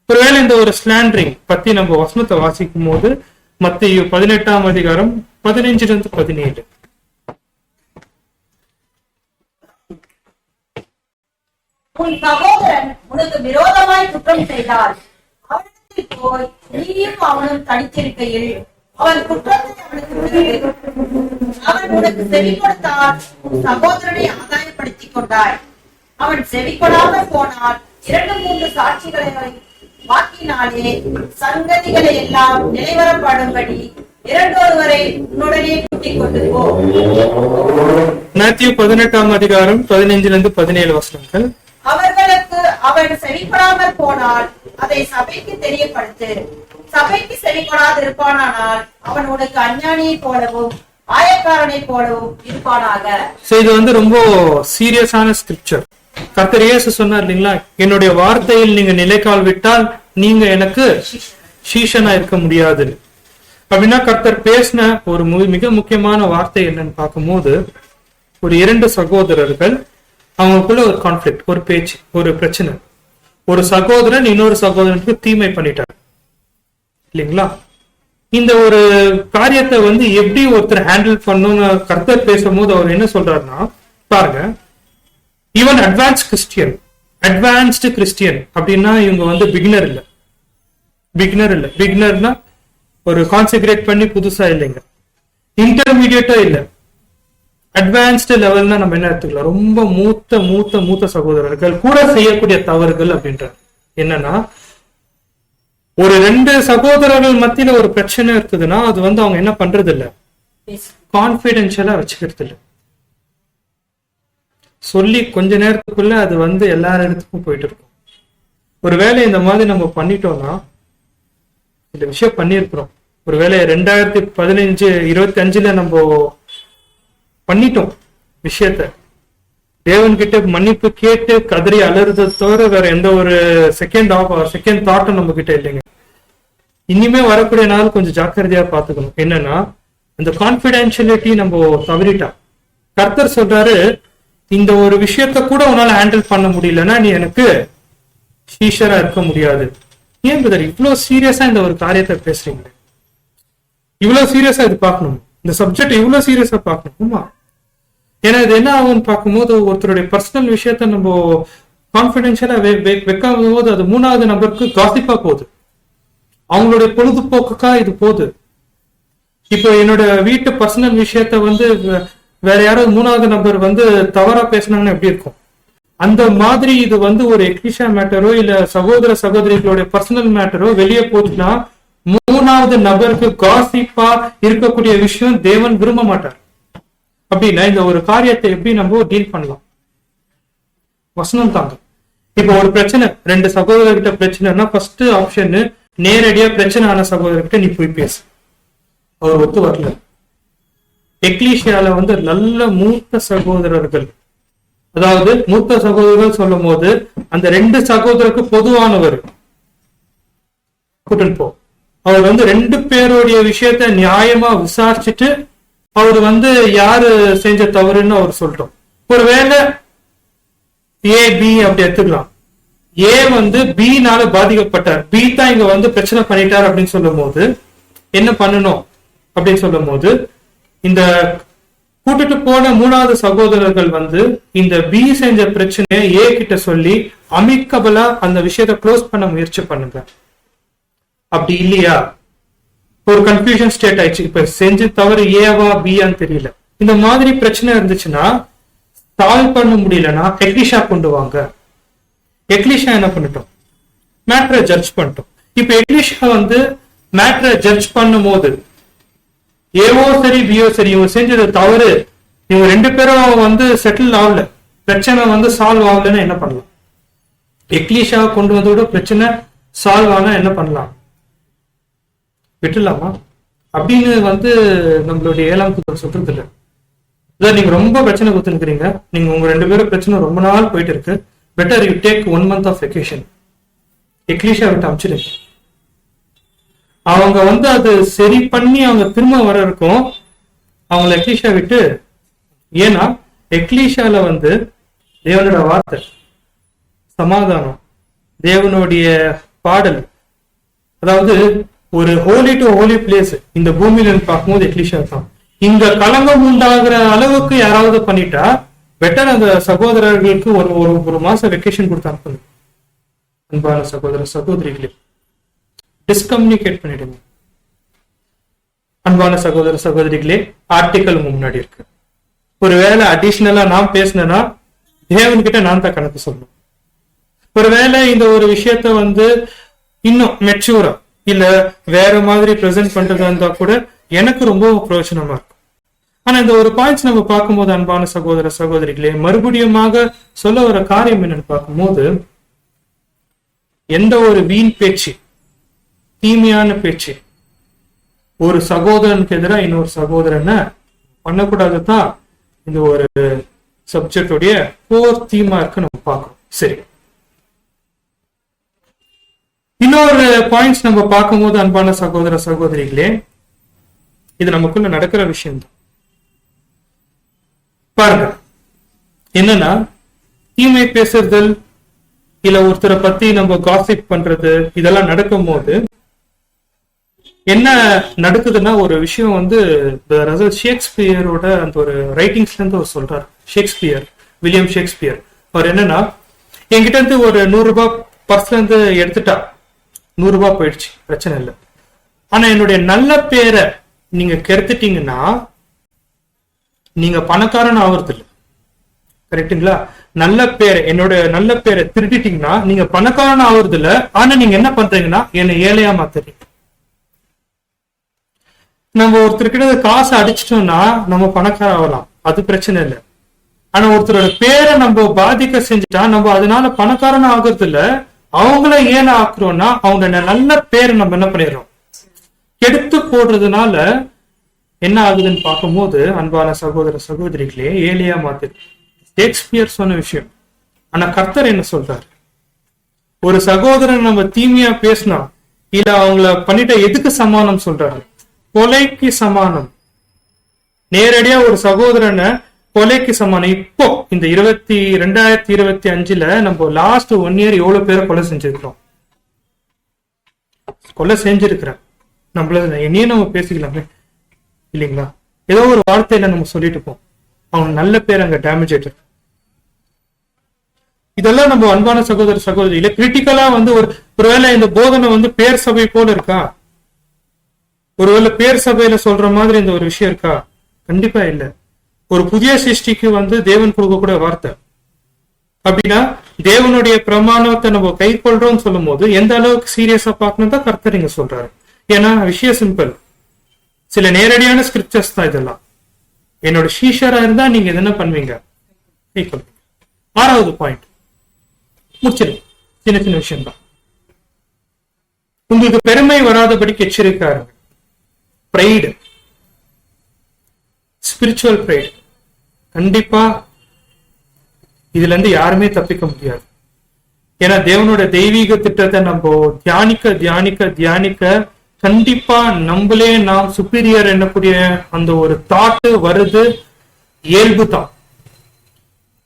S1: ஒருவேளை இந்த ஒரு ஸ்லாண்டரிங் பத்தி நம்ம வசனத்தை வாசிக்கும் போது மத்தேயு 18ஆம் அதிகாரம் 15-17.
S2: உன் சகோதரன் உனக்கு விரோதமாய் குற்றம் செய்தார், அவனிடத்தில் போய் நீயும் அவனும் தனித்திருக்கையில் அவன் குற்றத்தை அவனுக்கு விளக்கு. அவன் உனக்கு செவி கொடுத்தால் உன் சகோதரனை ஆதாயப்படுத்திக் கொண்டாய். அவன் செவி கொடாமல் போனால் 2-3 சாட்சிகளை வாக்கினாலே சங்கதிகளை எல்லாம் நிலைவரப்படும்படி இரண்டொருவரை உன்னுடனே கூட்டிக் கொண்டு போ.
S1: மேத்யூ 18ஆம் அதிகாரம் 15-17 வசனங்கள்.
S2: அவர்களுக்கு அவன் செவிப்படாமல் போனால் அதை சபைக்கு தெரியப்படுத்து. சபைக்கு செவிப்படாதிருப்பானால் அவன் உனக்கு அஞ்ஞானியை போலவும் ஆயக்காரனை போலவும் இருப்பானாக.
S1: இது வந்து ரொம்ப சீரியஸான ஸ்கிரிப்சர். கர்த்தர் இயேசு சொன்னார் இல்லைங்களா, என்னுடைய வார்த்தையில் நீங்க நிலைக்கால் விட்டால் நீங்க எனக்கு சீஷனா இருக்க முடியாது அப்படின்னா, கர்த்தர் பேசின ஒரு மிக முக்கியமான வார்த்தை என்னன்னு பார்க்கும்போது, ஒரு 2 சகோதரர்கள் அவங்களுக்குள்ள ஒரு கான்ஃபிளிக்ட், ஒரு பேச்சு, ஒரு பிரச்சனை. ஒரு சகோதரன் இன்னொரு சகோதரனுக்கு தீமை பண்ணிட்டார் இல்லைங்களா. இந்த ஒரு காரியத்தை வந்து எப்படி ஒருத்தர் ஹேண்டில் பண்ணணும்னு கர்த்தர் பேசும்போது அவர் என்ன சொல்றாருன்னா, பாருங்க, ஈவன் அட்வான்ஸ்டு கிறிஸ்டியன் அப்படின்னா இவங்க வந்து பிகினர் இல்ல. பிகினர்னா ஒரு கான்சென்ட்ரேட் பண்ணி புதுசா இல்லைங்க, இன்டர்மீடியட்டா இல்ல, அட்வான்ஸ்டு லெவல்னா நம்ம என்ன எடுத்துக்கலாம், ரொம்ப மூத்த சகோதரர்கள் கூட செய்யக்கூடிய தவறுகள் அப்படின்ற என்னன்னா, ஒரு 2 சகோதரர்கள் மத்தியில ஒரு பிரச்சனை இருக்குதுன்னா அது வந்து அவங்க என்ன பண்றது இல்ல, கான்பிடென்ஷியலா வச்சுக்கிறது இல்ல. சொல்லி கொஞ்ச நேரத்துக்குள்ள அது வந்து எல்லா இடத்துக்கும் போயிட்டு இருக்கும். ஒருவேளை இந்த மாதிரி நம்ம பண்ணிட்டோம்னா, இந்த விஷயம் பண்ணிருக்கிறோம், ஒருவேளை 2015-25 நம்ம பண்ணிட்டோம் விஷயத்த, தேவன் கிட்ட மன்னிப்பு கேட்டு கதறி அலறுதை தவிர வேற எந்த ஒரு செகண்ட் தாட்டும் நம்ம கிட்ட இல்லைங்க. இனிமே வரக்கூடிய நாள் கொஞ்சம் ஜாக்கிரதையா பாத்துக்கணும். என்னன்னா, இந்த கான்பிடென்ஷியலிட்டி நம்ம தவறிட்டா, கர்த்தர் சொல்றாரு, இந்த ஒரு விஷயத்த கூட உன்னால ஹேண்டில் பண்ண முடியலன்னா நீ எனக்கு சீஷரா இருக்க முடியாது. ஏன் பிரதர் இவ்வளவு சீரியஸா இந்த ஒரு காரியத்தை பேசுறீங்க? இவ்வளவு சீரியஸா இது பார்க்கணும், இந்த சப்ஜெக்ட் இவ்வளவு சீரியஸா பார்க்கணுமா? ஏன்னா இது என்ன ஆகும்னு பார்க்கும்போது, ஒருத்தருடைய பர்சனல் விஷயத்த நம்ம கான்பிடென்ஷியலா வைக்கும் போது அது 3வது நபருக்கு காசிப்பா போகுது, அவங்களுடைய பொழுதுபோக்குக்கா இது போகுது. இப்போ என்னோட வீட்டு பர்சனல் விஷயத்த வந்து வேற யாராவது 3வது நபர் வந்து தவறா பேசினாங்கன்னா எப்படி இருக்கும்? அந்த மாதிரி இது வந்து ஒரு எக்லிஷா மேட்டரோ இல்ல சகோதர சகோதரிகளுடைய பர்சனல் மேட்டரோ வெளியே போச்சுன்னா 3வது நபருக்கு காசிப்பா இருக்கக்கூடிய விஷயம் தேவன் விரும்ப மாட்டார். அப்படின்னா இந்த ஒரு காரியத்தை எப்படி நம்ம டீல் பண்ணலாம்? வசனம் தாங்க. இப்ப ஒரு பிரச்சனை, 2 சகோதரர்கிட்ட பிரச்சனைனா ஃபர்ஸ்ட் ஆப்ஷன் நேரடியா பிரச்சனை ஆன சகோதரர்கிட்ட நீ போய் பேசு. அவர் ஒத்து வரல. எக்லீஷியால வந்து நல்ல மூத்த சகோதரர்கள், அதாவது மூத்த சகோதரர்கள் சொல்லும் போது அந்த 2 சகோதரருக்கு பொதுவானவர் கூட்டிட்டு போ. அவர் வந்து 2 பேருடைய விஷயத்த நியாயமா விசாரிச்சுட்டு அவர் வந்து யாரு செஞ்ச தவறுன்னு அவர் சொல்றோம். ஒருவேளை ஏ பி அப்படி எடுத்துக்கலாம். ஏ வந்து பினால பாதிக்கப்பட்டார், பி தான் இங்க வந்து பிரச்சனை பண்ணிட்டார் அப்படின்னு சொல்லும் போது என்ன பண்ணணும் அப்படின்னு சொல்லும் போது, இந்த கூட்டிட்டு போன 3வது சகோதரர்கள் வந்து இந்த பி செஞ்ச பிரச்சனையை ஏ கிட்ட சொல்லி அமிக்கபலா அந்த விஷயத்த க்ளோஸ் பண்ண முயற்சி பண்ணுங்க. அப்படி இல்லையா, ஒரு கன்ஃபியூஷன் ஸ்டேட் ஆயிடுச்சு, இப்ப செஞ்சு தவறு ஏவா பியான்னு தெரியல, இந்த மாதிரி பிரச்சனை இருந்துச்சுன்னா சால்வ் பண்ண முடியலன்னா எக்லிஷா கொண்டு வாங்க. எக்லிஷா என்ன பண்ணிட்டோம், மேட்டரை ஜட்ஜ் பண்ணிட்டோம். இப்ப எக்லிஷா வந்து மேட்டரை ஜட்ஜ் பண்ணும் போது ஏவோ சரி பியோ சரி இவங்க செஞ்சது தவறு, இவங்க 2 பேரும் வந்து செட்டில் ஆகல, பிரச்சனை வந்து சால்வ் ஆகலன்னு என்ன பண்ணலாம்? எக்லிஷா கொண்டு வந்தோட பிரச்சனை சால்வ் ஆனா என்ன பண்ணலாம்? விட்டுலாமா? அப்படின்னு வந்து நம்மளுடைய 7ஆம் தூதர் சொல்றது இல்லை. இதை நீங்க ரொம்ப பிரச்சனை கொடுத்துருக்கீங்க, நீங்க உங்க 2 பேரும் பிரச்சனை ரொம்ப நாள் போயிட்டு இருக்கு, better you take 1 month of vacation, எக்லீஷா விட்டு அமைச்சிடுங்க. அவங்க அது சரி பண்ணி அவங்க திரும்ப வர இருக்கும் அவங்கள எக்லீஷா விட்டு. ஏன்னா எக்லீஷால தேவனோட வார்த்தை, சமாதானம், தேவனுடைய பாடல், அதாவது ஒரு ஹோலி டு ஹோலி பிளேஸ் இந்த பூமியில பார்க்கும்போது எக்லீஷா தான். இங்க களங்கம் உண்டாகிற அளவுக்கு யாராவது பண்ணிட்டா பெட்டர் அந்த சகோதரர்களுக்கு ஒரு மாசம் வெக்கேஷன் கொடுத்து அனுப்புங்க. அன்பான சகோதர சகோதரிகளே, டிஸ்கம்யூனிகேட் பண்ணிடுங்க. அன்பான சகோதர சகோதரிகளே, ஆர்டிக்கல் முன்னாடி இருக்கு. ஒருவேளை அடிஷனலா நான் பேசினேன்னா தேவன்கிட்ட நான் தான் கணக்கு சொல்லணும். ஒருவேளை இந்த ஒரு விஷயத்த இன்னும் மெச்சூரா இல்ல வேற மாதிரி பிரசன்ட் பண்றதா இருந்தா கூட எனக்கு ரொம்ப பிரயோஜனமா இருக்கும். ஆனா இந்த ஒரு பாயிண்ட்ஸ் நம்ம பார்க்கும்போது அன்பான சகோதர சகோதரிகளே, மறுபடியுமாக சொல்ல வர காரியம் என்னன்னு பார்க்கும்போது, எந்த ஒரு வீண் பேச்சு, தீமையான பேச்சு ஒரு சகோதரனுக்கு எதிராக இன்னொரு சகோதரனை பண்ணக்கூடாதுதான் இந்த ஒரு சப்ஜெக்டோடைய கோர் தீமா இருக்கு நம்ம பார்க்கணும். சரி, இன்னொரு பாயிண்ட்ஸ் நம்ம பார்க்கும்போது அன்பான சகோதர சகோதரிகளே, இது நமக்குள்ள நடக்கிற விஷயம் தான். பாருங்க, என்னன்னா தீமை பேசுறதல் இல்ல ஒருத்தரை பத்தி நம்ம காசிப் பண்றது இதெல்லாம் நடக்கும் போது என்ன நடக்குதுன்னா, ஒரு விஷயம் ஷேக்ஸ்பியரோட அந்த ஒரு ரைட்டிங்ஸ்ல இருந்து அவர் சொல்றாரு. ஷேக்ஸ்பியர், வில்லியம் ஷேக்ஸ்பியர், அவர் என்னன்னா, என்கிட்ட இருந்து ஒரு 100 ரூபாய் பர்ஸ்ல இருந்து எடுத்துட்டா, 100 ரூபாய் போயிடுச்சு, பிரச்சனை இல்லை. ஆனா என்னுடைய நல்ல பேரை நீங்க கெடுத்துட்டீங்கன்னா நீங்க பணக்காரன் ஆவறது இல்லை. கரெக்டுங்களா? நல்ல பேரை, என்னோட நல்ல பேரை திருட்டிட்டீங்கன்னா நீங்க பணக்காரன் ஆவறது இல்லை. ஆனா நீங்க என்ன பண்றீங்கன்னா என்னை ஏழையா மாத்துறீங்க. நம்ம ஒருத்தர்கிட்ட காசு அடிச்சிட்டோம்னா நம்ம பணக்கார ஆகலாம், அது பிரச்சனை இல்லை. ஆனா ஒருத்தரோட பேரை நம்ம பாதிக்க செஞ்சுட்டா நம்ம அதனால பணக்காரன் ஆகுறது இல்ல, அவங்கள ஏன் ஆக்குறோம்னா அவங்க நல்ல பேரை நம்ம என்ன பண்ணிடுறோம், கெடுத்து போடுறதுனால என்ன ஆகுதுன்னு பார்க்கும்போது அன்பான சகோதர சகோதரிகளே, ஏழையா மாத்து. ஷேக்ஸ்பியர் சொன்ன விஷயம். ஆனா கர்த்தர் என்ன சொல்றாரு, ஒரு சகோதரன் நம்ம தீமையா பேசினா இல்ல அவங்கள பண்ணிட்ட எதுக்கு சமானம் சொல்றாரு? கொலைக்கு சமானம். நேரடியா ஒரு சகோதரனை கொலைக்கு சமானம். இப்போ இந்த 2025 நம்ம லாஸ்ட் 1 year எவ்வளவு பேரை கொலை செஞ்சிருக்கிறோம்? கொலை செஞ்சிருக்கிறேன். நம்மள என்னையும் நம்ம பேசிக்கலாமே இல்லைங்களா? ஏதோ ஒரு வார்த்தையில நம்ம சொல்லிட்டு போம், அவங்க நல்ல பேர் அங்க டேமேஜ் ஆயிட்டு. இதெல்லாம் நம்ம அன்பான சகோதர சகோதரியில கிரிட்டிக்கலா ஒருவேளை இந்த போதனை பேர் சபை போல இருக்கா? ஒருவேளை பேர் சபையில சொல்ற மாதிரி இந்த ஒரு விஷயம் இருக்கா? கண்டிப்பா இல்ல. ஒரு புதிய சிருஷ்டிக்கு தேவன் கொடுக்க கூட வார்த்தை. அப்படின்னா தேவனுடைய பிரமாணத்தை நம்ம கை கொள்றோம்னு சொல்லும் போது எந்த அளவுக்கு சீரியஸா பார்க்கணும் தான் கர்த்தர் இங்க சொல்றாரு. ஏன்னா விஷயம் சிம்பிள். சில நேரடியான ஸ்கிரிப்சர்ஸ் தான் இதெல்லாம். என்னோட ஷீஷரா இருந்தா நீங்க என்ன பண்ணுவீங்க? கை கொள்வீங்க. 6வது பாயிண்ட் முடிச்சிடும். சின்ன சின்ன விஷயம் தான். உங்களுக்கு பெருமை வராதபடிக்கு எச்சரிக்காருங்க. பிரைடு, ஸ்பிரிச்சுவல் பிரைடு, கண்டிப்பா இதுல இருந்து யாருமே தப்பிக்க முடியாது. ஏன்னா தேவனோட தெய்வீக திட்டத்தை நம்ம தியானிக்க தியானிக்க தியானிக்க கண்டிப்பா நம்மளே நாம் சுப்பீரியர் என்னக்கூடிய அந்த ஒரு தாட்டு வருது, இயல்பு தான்.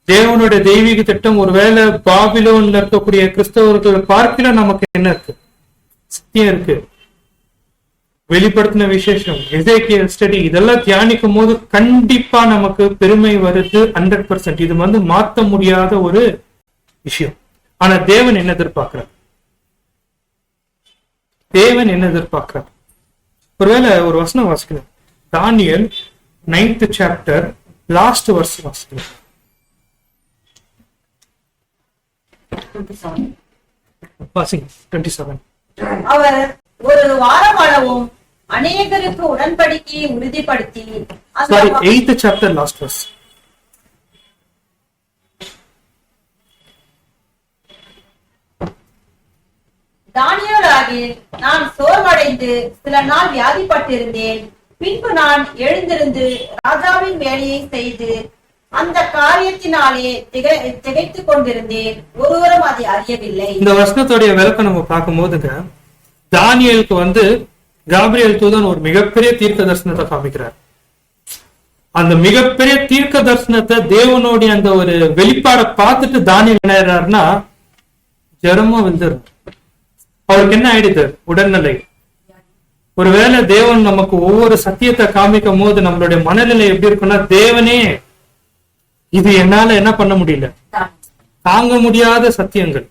S1: தேவனுடைய தெய்வீக திட்டம் ஒருவேளை பாபிலோன்ல இருக்கக்கூடிய கிறிஸ்தவர்கள் பார்க்கல நமக்கு என்ன இருக்கு? சத்தியம் இருக்கு, வெளிப்படுத்தின விசேஷம், எசேக்கியேல் ஸ்டடி, இதெல்லாம் தியானிக்கும் போது கண்டிப்பா நமக்கு பெருமை வருது 100%. இது மாத்த முடியாத ஒரு விஷயம். ஆனா தேவன் என்ன எதிர்பார்க்கிறார்? தேவன் என்ன எதிர்பார்க்கிறார்? ஒருவேளை ஒரு வசனம் வாசிக்கணும். தானியேல் 9th chapter லாஸ்ட் verse வாசிக்கணும். வாசிங்க 27.
S2: அவர் ஒரு வாரம் அளவும் அநேகருக்கு உடன்படிக்கையை உறுதிப்படுத்தி,
S1: sorry 8th chapter last verse.
S2: தானியேலாகிய நான் சோர்வடைந்து சில நாள் வியாதிப்பட்டிருந்தேன். பின்பு நான் எழுந்திருந்து ராஜாவின் வேலையை செய்து அந்த காரியத்தினாலே திகைத்துக் கொண்டிருந்தேன், ஒருவரும் அதை அறியவில்லை.
S1: இந்த வசனத்துடைய விளக்கம் நம்ம பார்க்கும் போதுங்க, தானியேலுக்கு வந்து காபிரியேல் தூதன் ஒரு மிகப்பெரிய தீர்க்க தரிசனத்தை காமிக்கிறார். அந்த மிகப்பெரிய தீர்க்க தரிசனத்தை தேவனுடைய அந்த ஒரு வெளிப்பாடை பார்த்துட்டு தானியேல் என்ன ஆயிடுறாருன்னா ஜரமா விழுந்துரு. அவருக்கு என்ன ஆயிடுது? உடல்நிலை. ஒருவேளை தேவன் நமக்கு ஒவ்வொரு சத்தியத்தை காமிக்கும் போது நம்மளுடைய மனநிலை எப்படி இருக்குன்னா, தேவனே இது என்னால என்ன பண்ண முடியல, தாங்க முடியாத சத்தியங்கள்.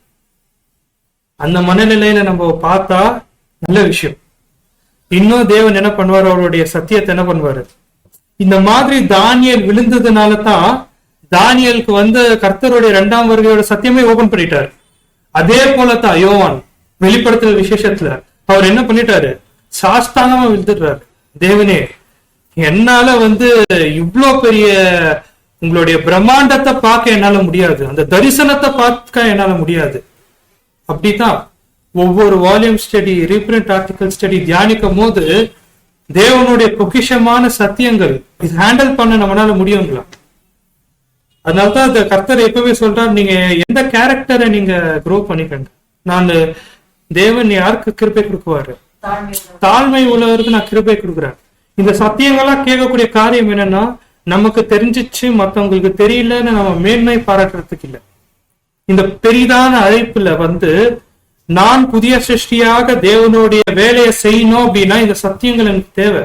S1: அந்த மனநிலையில நம்ம பார்த்தா நல்ல விஷயம். இன்னும் தேவன் என்ன பண்ணுவார்? அவருடைய சத்தியத்தை என்ன பண்ணுவாரு? இந்த மாதிரி தானியேல் விழுந்ததுனால தான் தானியேலுக்கு வந்து கர்த்தருடைய 2ஆம் வருகையோட சத்தியமே ஓபன் பண்ணிட்டாரு. அதே போலதான் யோவான் வெளிப்படுத்துற விசேஷத்துல அவர் என்ன பண்ணிட்டாரு? சாஸ்தாங்கமா விழுந்துடுறாரு. தேவனே, என்னால வந்து இவ்வளோ பெரிய உங்களுடைய பிரம்மாண்டத்தை பார்க்க என்னால முடியாது, அந்த தரிசனத்தை பார்க்க என்னால முடியாது. அப்படித்தான் ஒவ்வொரு volume study, reprint article study தியானிக்கும் போது தேவனுடைய பொக்கிஷமான சத்தியங்கள் இது ஹேண்டில் பண்ண நம்மளால முடியுங்களா? அதனால்தான் அந்த கர்த்தர் எப்பவே சொல்றாரு, நீங்க எந்த கேரக்டரை நீங்க க்ரோ பண்ணிக்கங்க. நான் தேவன் யாருக்கு கிருபை கொடுக்குவாரு? தாழ்மை உள்ளவருக்கு நான் கிருபை கொடுக்குறேன். இந்த சத்தியங்கள்லாம் கேட்கக்கூடிய காரியம் என்னன்னா, நமக்கு தெரிஞ்சிச்சு மற்றவங்களுக்கு தெரியலன்னு நம்ம மேன்மை பாராட்டுறதுக்கு இல்லை. இந்த பெரிதான அழைப்புல வந்து நான் புதிய சிருஷ்டியாக தேவனுடைய வேலையை செய்யணும் அப்படின்னா இந்த சத்தியங்கள் எனக்கு தேவை.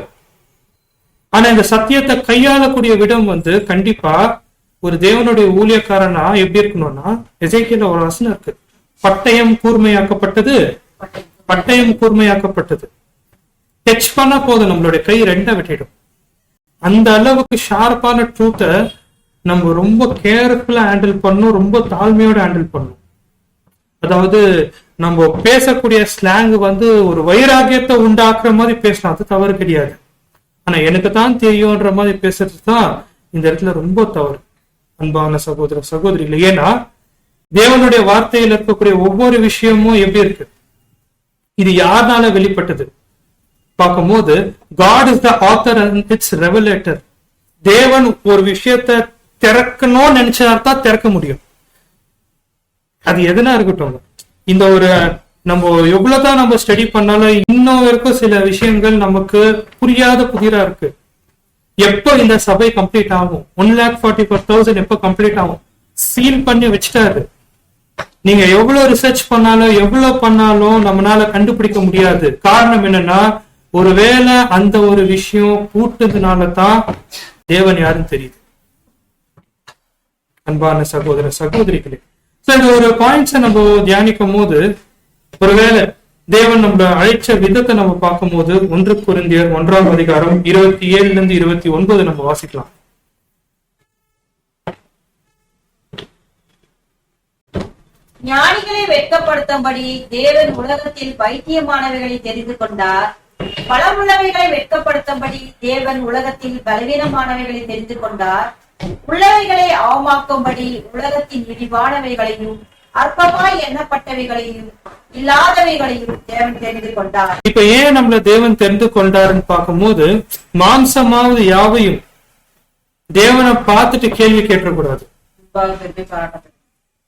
S1: ஆனா இந்த சத்தியத்தை கையாளக்கூடிய விடம் வந்து கண்டிப்பா ஒரு தேவனுடைய ஊழியக்காரனா எப்படி இருக்கணும்னா, எசேக்கியேல்ல ஒரு வசனம் இருக்கு, பட்டயம் கூர்மையாக்கப்பட்டது, பட்டயம் கூர்மையாக்கப்பட்டது. டச் பண்ணா போதும் நம்மளுடைய கை 2 வெட்டிடும். அந்த அளவுக்கு ஷார்ப்பான ட்ரூத்தை நம்ம ரொம்ப கேர்ஃபுல்லா ஹேண்டில் பண்ணணும், ரொம்ப தாழ்மையோட ஹேண்டில் பண்ணணும். அதாவது நம்ம பேசக்கூடிய ஸ்லாங் வந்து ஒரு வைராகியத்தை உண்டாக்குற மாதிரி பேசலாம், அது தவறு கிடையாது. ஆனா எனக்கு தான் தெரியும்ன்ற மாதிரி பேசுறது தான் இந்த இடத்துல ரொம்ப தவறு. அன்பான சகோதர சகோதரிகள், ஏன்னா தேவனுடைய வார்த்தையில் இருக்கக்கூடிய ஒவ்வொரு விஷயமும் எப்படி இருக்கு, இது யாருனால வெளிப்பட்டது பார்க்கும்போது God is the author and its revelator. தேவன் ஒரு விஷயத்தை திறக்கணும்னு நினைச்சாதான் திறக்க முடியும். அது எதுனா இருக்கட்டும். இந்த ஒரு நம்ம எவ்வளவுதான் நம்ம ஸ்டடி பண்ணாலும் இன்னும் வரைக்கும் சில விஷயங்கள் நமக்கு புரியாத புதிரா இருக்கு. எப்போ இந்த சபை கம்ப்ளீட் ஆகும்? 1,44,000 எப்போ கம்ப்ளீட் ஆகும்? சீல் பண்ணி வச்சுட்டாரு. நீங்க எவ்வளவு ரிசர்ச் பண்ணாலும் எவ்வளவு பண்ணாலும் நம்மளால கண்டுபிடிக்க முடியாது. காரணம் என்னன்னா, ஒருவேளை அந்த ஒரு விஷயம் கூட்டதுனால தான் தேவன் யாருன்னு தெரியுது. அன்பான சகோதர சகோதரிகளே, இந்த ஒரு பாயிண்ட்ஸை நம்ம தியானிக்கும் போது ஒருவேளை தேவன் நம்ம அழைச்ச விதத்தை நம்ம பார்க்கும் போது 1 கொரிந்தியர் 1ஆம் அதிகாரம் 27 - 29 நம்ம வாசிக்கலாம்.
S2: ஞானிகளை வெட்கப்படுத்தும்படி தேவன் உலகத்தில் பைத்தியமானவைகளை தெரிந்து கொண்டார், பலமுள்ளவைகளை வெட்கப்படுத்தும்படி தேவன் உலகத்தில் பலவீனமானவைகளை தெரிந்து கொண்டார், உள்ளவைகளை அவமாக்கும்படி உலகத்தின் இழிவானவைகளையும் அற்பமாய் எண்ணப்பட்டவைகளையும் இல்லாதவைகளையும் தேவன் தெரிந்து கொண்டார்.
S1: இப்ப ஏன் நம்மள தேவன் தெரிந்து கொண்டாருன்னு பார்க்கும்போது, மாம்சமாவது யாவையும் தேவனை பார்த்துட்டு கேள்வி கேட்கக்கூடாது.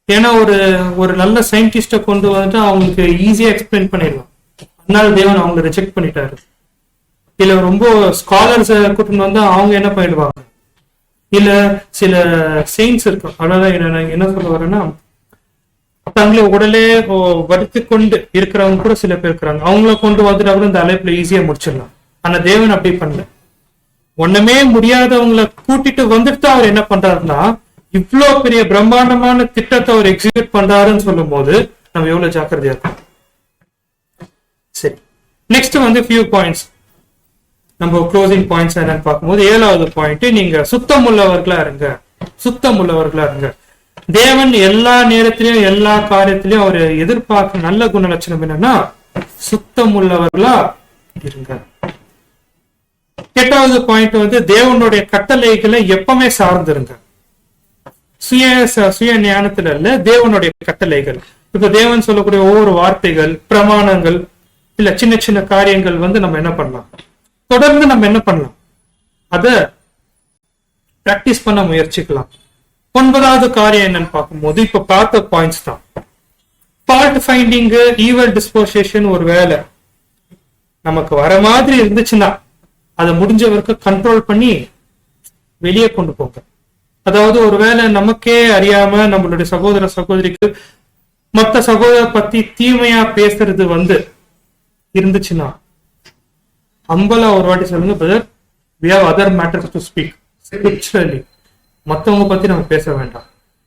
S1: ஏன்னா ஒரு நல்ல சயின்டிஸ்ட கொண்டு வந்துட்டு அவங்களுக்கு ஈஸியா எக்ஸ்பிளைன் பண்ணிடலாம். அதனால தேவன் அவங்களை ரிஜெக்ட் பண்ணிட்டாரு. இல்ல ரொம்ப ஸ்காலர்ஸ் கூட்டிட்டு வந்தா அவங்க என்ன பண்ணிடுவாங்க, இல்ல சில செயின்ஸ் இருக்கும். அதனால என்ன சொல்ல வரேன்னா, தங்களை உடலே வருத்தி கொண்டு இருக்கிறவங்க கூட சில பேர் இருக்கிறாங்க. அவங்கள கொண்டு வந்துட்டா கூட இந்த அழைப்புல ஈஸியா முடிச்சிடலாம். ஆனா தேவன் அப்படி பண்ணல. ஒண்ணுமே முடியாதவங்களை கூட்டிட்டு வந்துட்டு அவர் என்ன பண்றாருன்னா, இவ்வளவு பெரிய பிரம்மாண்டமான திட்டத்தை அவர் எக்ஸிக்யூட் பண்றாருன்னு சொல்லும் போது நம்ம எவ்வளவு ஜாக்கிரதையா இருக்கோம். சரி, நெக்ஸ்ட் வந்து ஃபியூ பாயிண்ட்ஸ் நம்ம க்ளோசிங் பாயிண்ட்ஸ் என்னன்னு பார்க்கும்போது, 7வது பாயிண்ட், நீங்க சுத்தம் உள்ளவர்களா இருங்க. சுத்தம் உள்ளவர்களா இருங்க. தேவன் எல்லா நேரத்திலையும் எல்லா காரியத்திலையும் அவர் எதிர்பார்க்க நல்ல குணலட்சணம் என்னன்னா, சுத்தம் உள்ளவர்களா இருங்க. 8வது பாயிண்ட் வந்து தேவனுடைய கட்டளைகளை எப்பவுமே சார்ந்திருங்க. சுய ஞானத்துல இல்ல, தேவனுடைய கட்டளைகள். இப்ப தேவன் சொல்லக்கூடிய ஒவ்வொரு வார்த்தைகள், பிரமாணங்கள், இல்ல சின்ன சின்ன காரியங்கள் வந்து நம்ம என்ன பண்ணலாம், தொடர்ந்து நம்ம என்ன பண்ணலாம், அத பிராக்டிஸ் பண்ண முயற்சிக்கலாம். 9வது காரியம் என்னன்னு பார்க்கும்போது இப்ப பார்த்த பாயிண்ட்ஸ் தான். ஃபால்ட் ஃபைண்டிங், ஈவல் டிஸ்போசிஷன் ஒரு வேலை நமக்கு வர மாதிரி இருந்துச்சுன்னா அதை முடிஞ்ச வரைக்கும் கண்ட்ரோல் பண்ணி வெளியே கொண்டு போங்க. அதாவது ஒருவேளை நமக்கே அறியாம நம்மளுடைய சகோதர சகோதரிக்கு மற்ற சகோதரர் பத்தி தீமையா பேசுறது இருந்துச்சுன்னா ஹம்பலா ஒரு வாட்டி சொல்லுங்க, brother we have other matters to speak spiritually. மத்தவங்க பத்தி நம்ம பேச வேண்டாம்.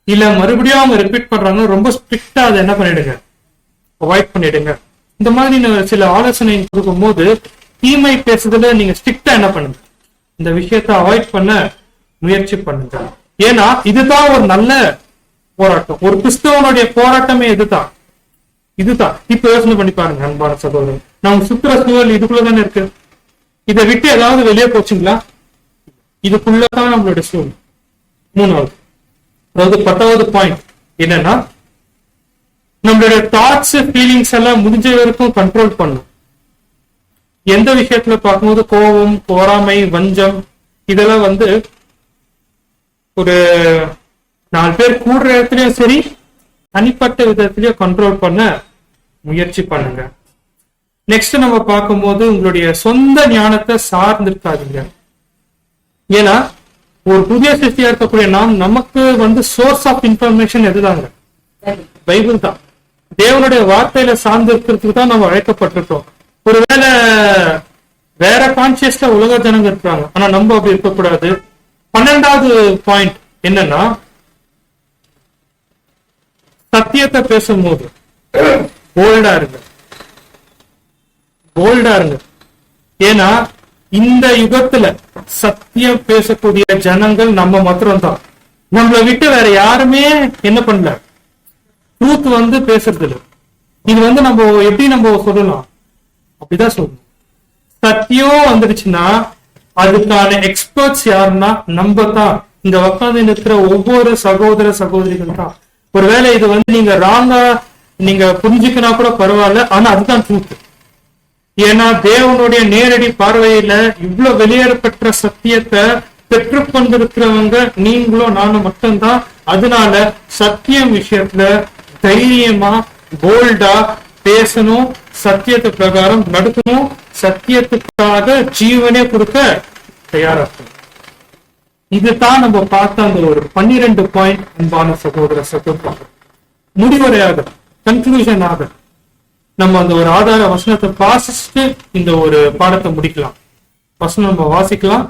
S1: இல்ல மறுபடியும் அவங்க ரிப்பீட் பண்றாங்க, ரொம்ப ஸ்ட்ரிக்டா அதை என்ன பண்ணிடுங்க, அவாய்ட் பண்ணிடுங்க. இந்த மாதிரி சில ஆலோசனை கொடுக்கும் போது தீமை பேசுறதுல நீங்க ஸ்ட்ரிக்டா என்ன பண்ணுங்க, இந்த விஷயத்த அவாய்ட் பண்ண முயற்சி பண்ணுங்க. ஏன்னா இதுதான் ஒரு நல்ல போராட்டம். ஒரு கிறிஸ்தவனுடைய போராட்டமே இதுதான். இப்ப யோசனை பண்ணி பாருங்க அன்பான சகோதரன், நம்ம சுற்றுற சூழல் இதுக்குள்ளதானே இருக்கு. இதை விட்டு ஏதாவது வெளியே போச்சுங்களா? இதுக்குள்ளதான் நம்மளுடைய சூழல். 3வது, அதாவது 10வது பாயிண்ட் என்னன்னா, நம்மளுடைய தாட்ஸ் ஃபீலிங்ஸ் எல்லாம் முடிஞ்ச வரைக்கும் கண்ட்ரோல் பண்ணும். எந்த விஷயத்துல பார்க்கும்போது கோபம், பொறாமை, வஞ்சம் இதெல்லாம் ஒரு 4 பேர் கூடுற இடத்துலயும் சரி, தனிப்பட்ட விதத்திலயும் கண்ட்ரோல் பண்ண முயற்சி பண்ணுங்க. நெக்ஸ்ட் நம்ம பார்க்கும்போது உங்களுடைய சொந்த ஞானத்தை சார்ந்திருக்காதீங்க. ஏன்னா ஒரு புதிய சிருஷ்டியா இருக்கக்கூடிய நமக்கு சோர்ஸ் ஆஃப் இன்ஃபர்மேஷன் எதுதாங்க, பைபிள் தான். தேவனுடைய வார்த்தையில சார்ந்து இருக்கிறதுக்கு தான் நம்ம அழைக்கப்பட்டிருக்கோம். ஒருவேளை வேற கான்சியஸ்ல உலக ஜனங்க இருக்கிறாங்க, ஆனா நம்ம அப்படி இருக்கக்கூடாது. 12வது பாயிண்ட் என்னன்னா, சத்தியத்தை பேசும்போது போல்டா இருங்க. ஏன்னா இந்த யுகத்துல சத்தியம் பேசக்கூடிய ஜனங்கள் நம்ம மாத்திரம்தான். நம்மளை விட்டு வேற யாருமே என்ன பண்ணல, ட்ரூத் பேசுறது இல்லை. இது நம்ம எப்படி நம்ம சொல்லலாம், அப்படிதான் சொல்லணும். சத்தியம் வந்துருச்சுன்னா அதுக்கான எக்ஸ்பர்ட்ஸ் யாருன்னா நம்ம தான். இங்க உட்காந்து இருக்கிற ஒவ்வொரு சகோதர சகோதரிகள் தான். ஒருவேளை இது நீங்க ராங்கா நீங்க புரிஞ்சுக்கினா கூட பரவாயில்ல, ஆனா அதுதான் ட்ரூத். ஏன்னா தேவனுடைய நேரடி பார்வையில இவ்வளவு வெளியேறப்பட்ட சத்தியத்தை பெற்றுக்கொண்டிருக்கிறவங்க நீங்களும் நானும் மட்டும்தான். அதனால சத்தியம் விஷயத்துல தைரியமா போல்டா பேசணும், சத்தியத்து பிரகாரம் நடக்கணும், சத்தியத்துக்காக ஜீவனே கொடுக்க தயாரா இருக்கணும். இதுதான் நம்ம பார்த்த அந்த ஒரு 12 பாயிண்ட். அன்பான சகோதர சகோதரர், முடிவரையாக கன்க்ளூஷன் ஆக நம்ம அந்த ஒரு ஆதார வசனத்தை வாசிச்சுட்டு இந்த ஒரு பாடத்தை முடிக்கலாம். வசனம் நம்ம வாசிக்கலாம்.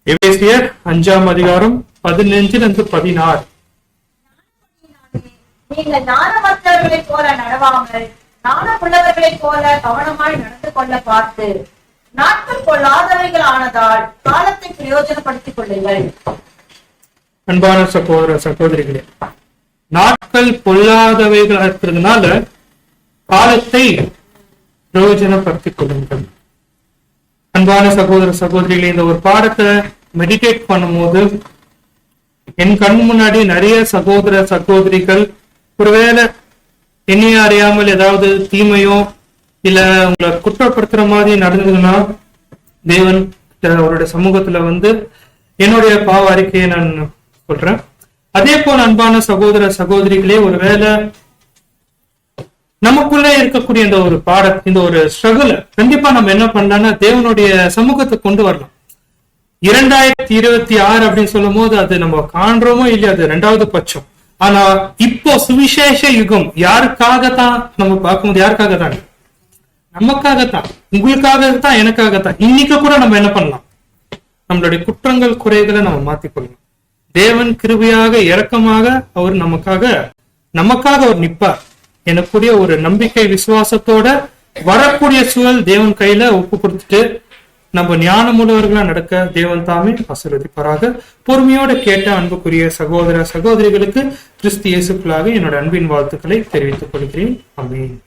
S1: எபேசியர் 5ஆம் அதிகாரம் 15-16.
S2: நீங்கள் ஞானமற்றவர்களைப் போல நடவாமல் ஞானமுள்ளவர்களைப் போல கவனமாய் நடந்து கொள்ள பார்த்து நாட்கள் கொள்ளாதவைகள் ஆனதால் காலத்தை பிரயோஜனப்படுத்திக் கொள்ளுங்கள்.
S1: அன்பான சகோதர சகோதரிகளே, நாட்கள் பொல்லாதவைகள் இருக்கிறதுனால காலத்தை பிரயோஜனப்படுத்திக் கொள்ளுங்கள். அன்பான சகோதர சகோதரிகளே, இந்த ஒரு பாடத்தை மெடிடேட் பண்ணும்போது என் கண் முன்னாடி நிறைய சகோதர சகோதரிகள் ஒருவேளை என்னைய அறியாமல் ஏதாவது தீமையோ இல்ல உங்களை குற்றப்படுத்துற மாதிரி நடந்ததுன்னா தேவன் அவருடைய சமூகத்துல என்னுடைய பாவ அறிக்கையை நான் சொல்றேன். அதே போல அன்பான சகோதர சகோதரிகளே, ஒருவேளை நமக்குள்ள இருக்கக்கூடிய இந்த ஒரு இந்த ஒரு ஸ்ட்ரகிள் கண்டிப்பா நம்ம என்ன பண்ணலாம்னா தேவனுடைய சமூகத்தை கொண்டு வரலாம். 2026 அப்படின்னு சொல்லும் போது அது நம்ம காண்றோமோ இல்லையா, அது 2வது பட்சம். ஆனா இப்போ சுவிசேஷ யுகம் யாருக்காகத்தான் நம்ம பார்க்கும்போது, யாருக்காகத்தான், நமக்காகத்தான், உங்களுக்காகத்தான், எனக்காகத்தான். இன்னைக்கு கூட நம்ம என்ன பண்ணலாம், நம்மளுடைய குற்றங்கள் குறைகளை நம்ம மாத்திக்கொள்ளலாம். தேவன் கிருபையாக இரக்கமாக அவர் நமக்காக அவர் நிற்பார். எனக்குரிய ஒரு நம்பிக்கை விசுவாசத்தோட வரக்கூடிய சூழல் தேவன் கையில ஒப்பு கொடுத்துட்டு நம்ம ஞானமுள்ளவர்களா நடக்க தேவன் தாமே ஆசீர்வதிப்பாராக. பொறுமையோட கேட்ட அன்புக்குரிய சகோதர சகோதரிகளுக்கு கிறிஸ்து இயேசுக்குள்ளாக என்னோட அன்பின் வாழ்த்துக்களை தெரிவித்துக் கொள்கிறேன். ஆமென்.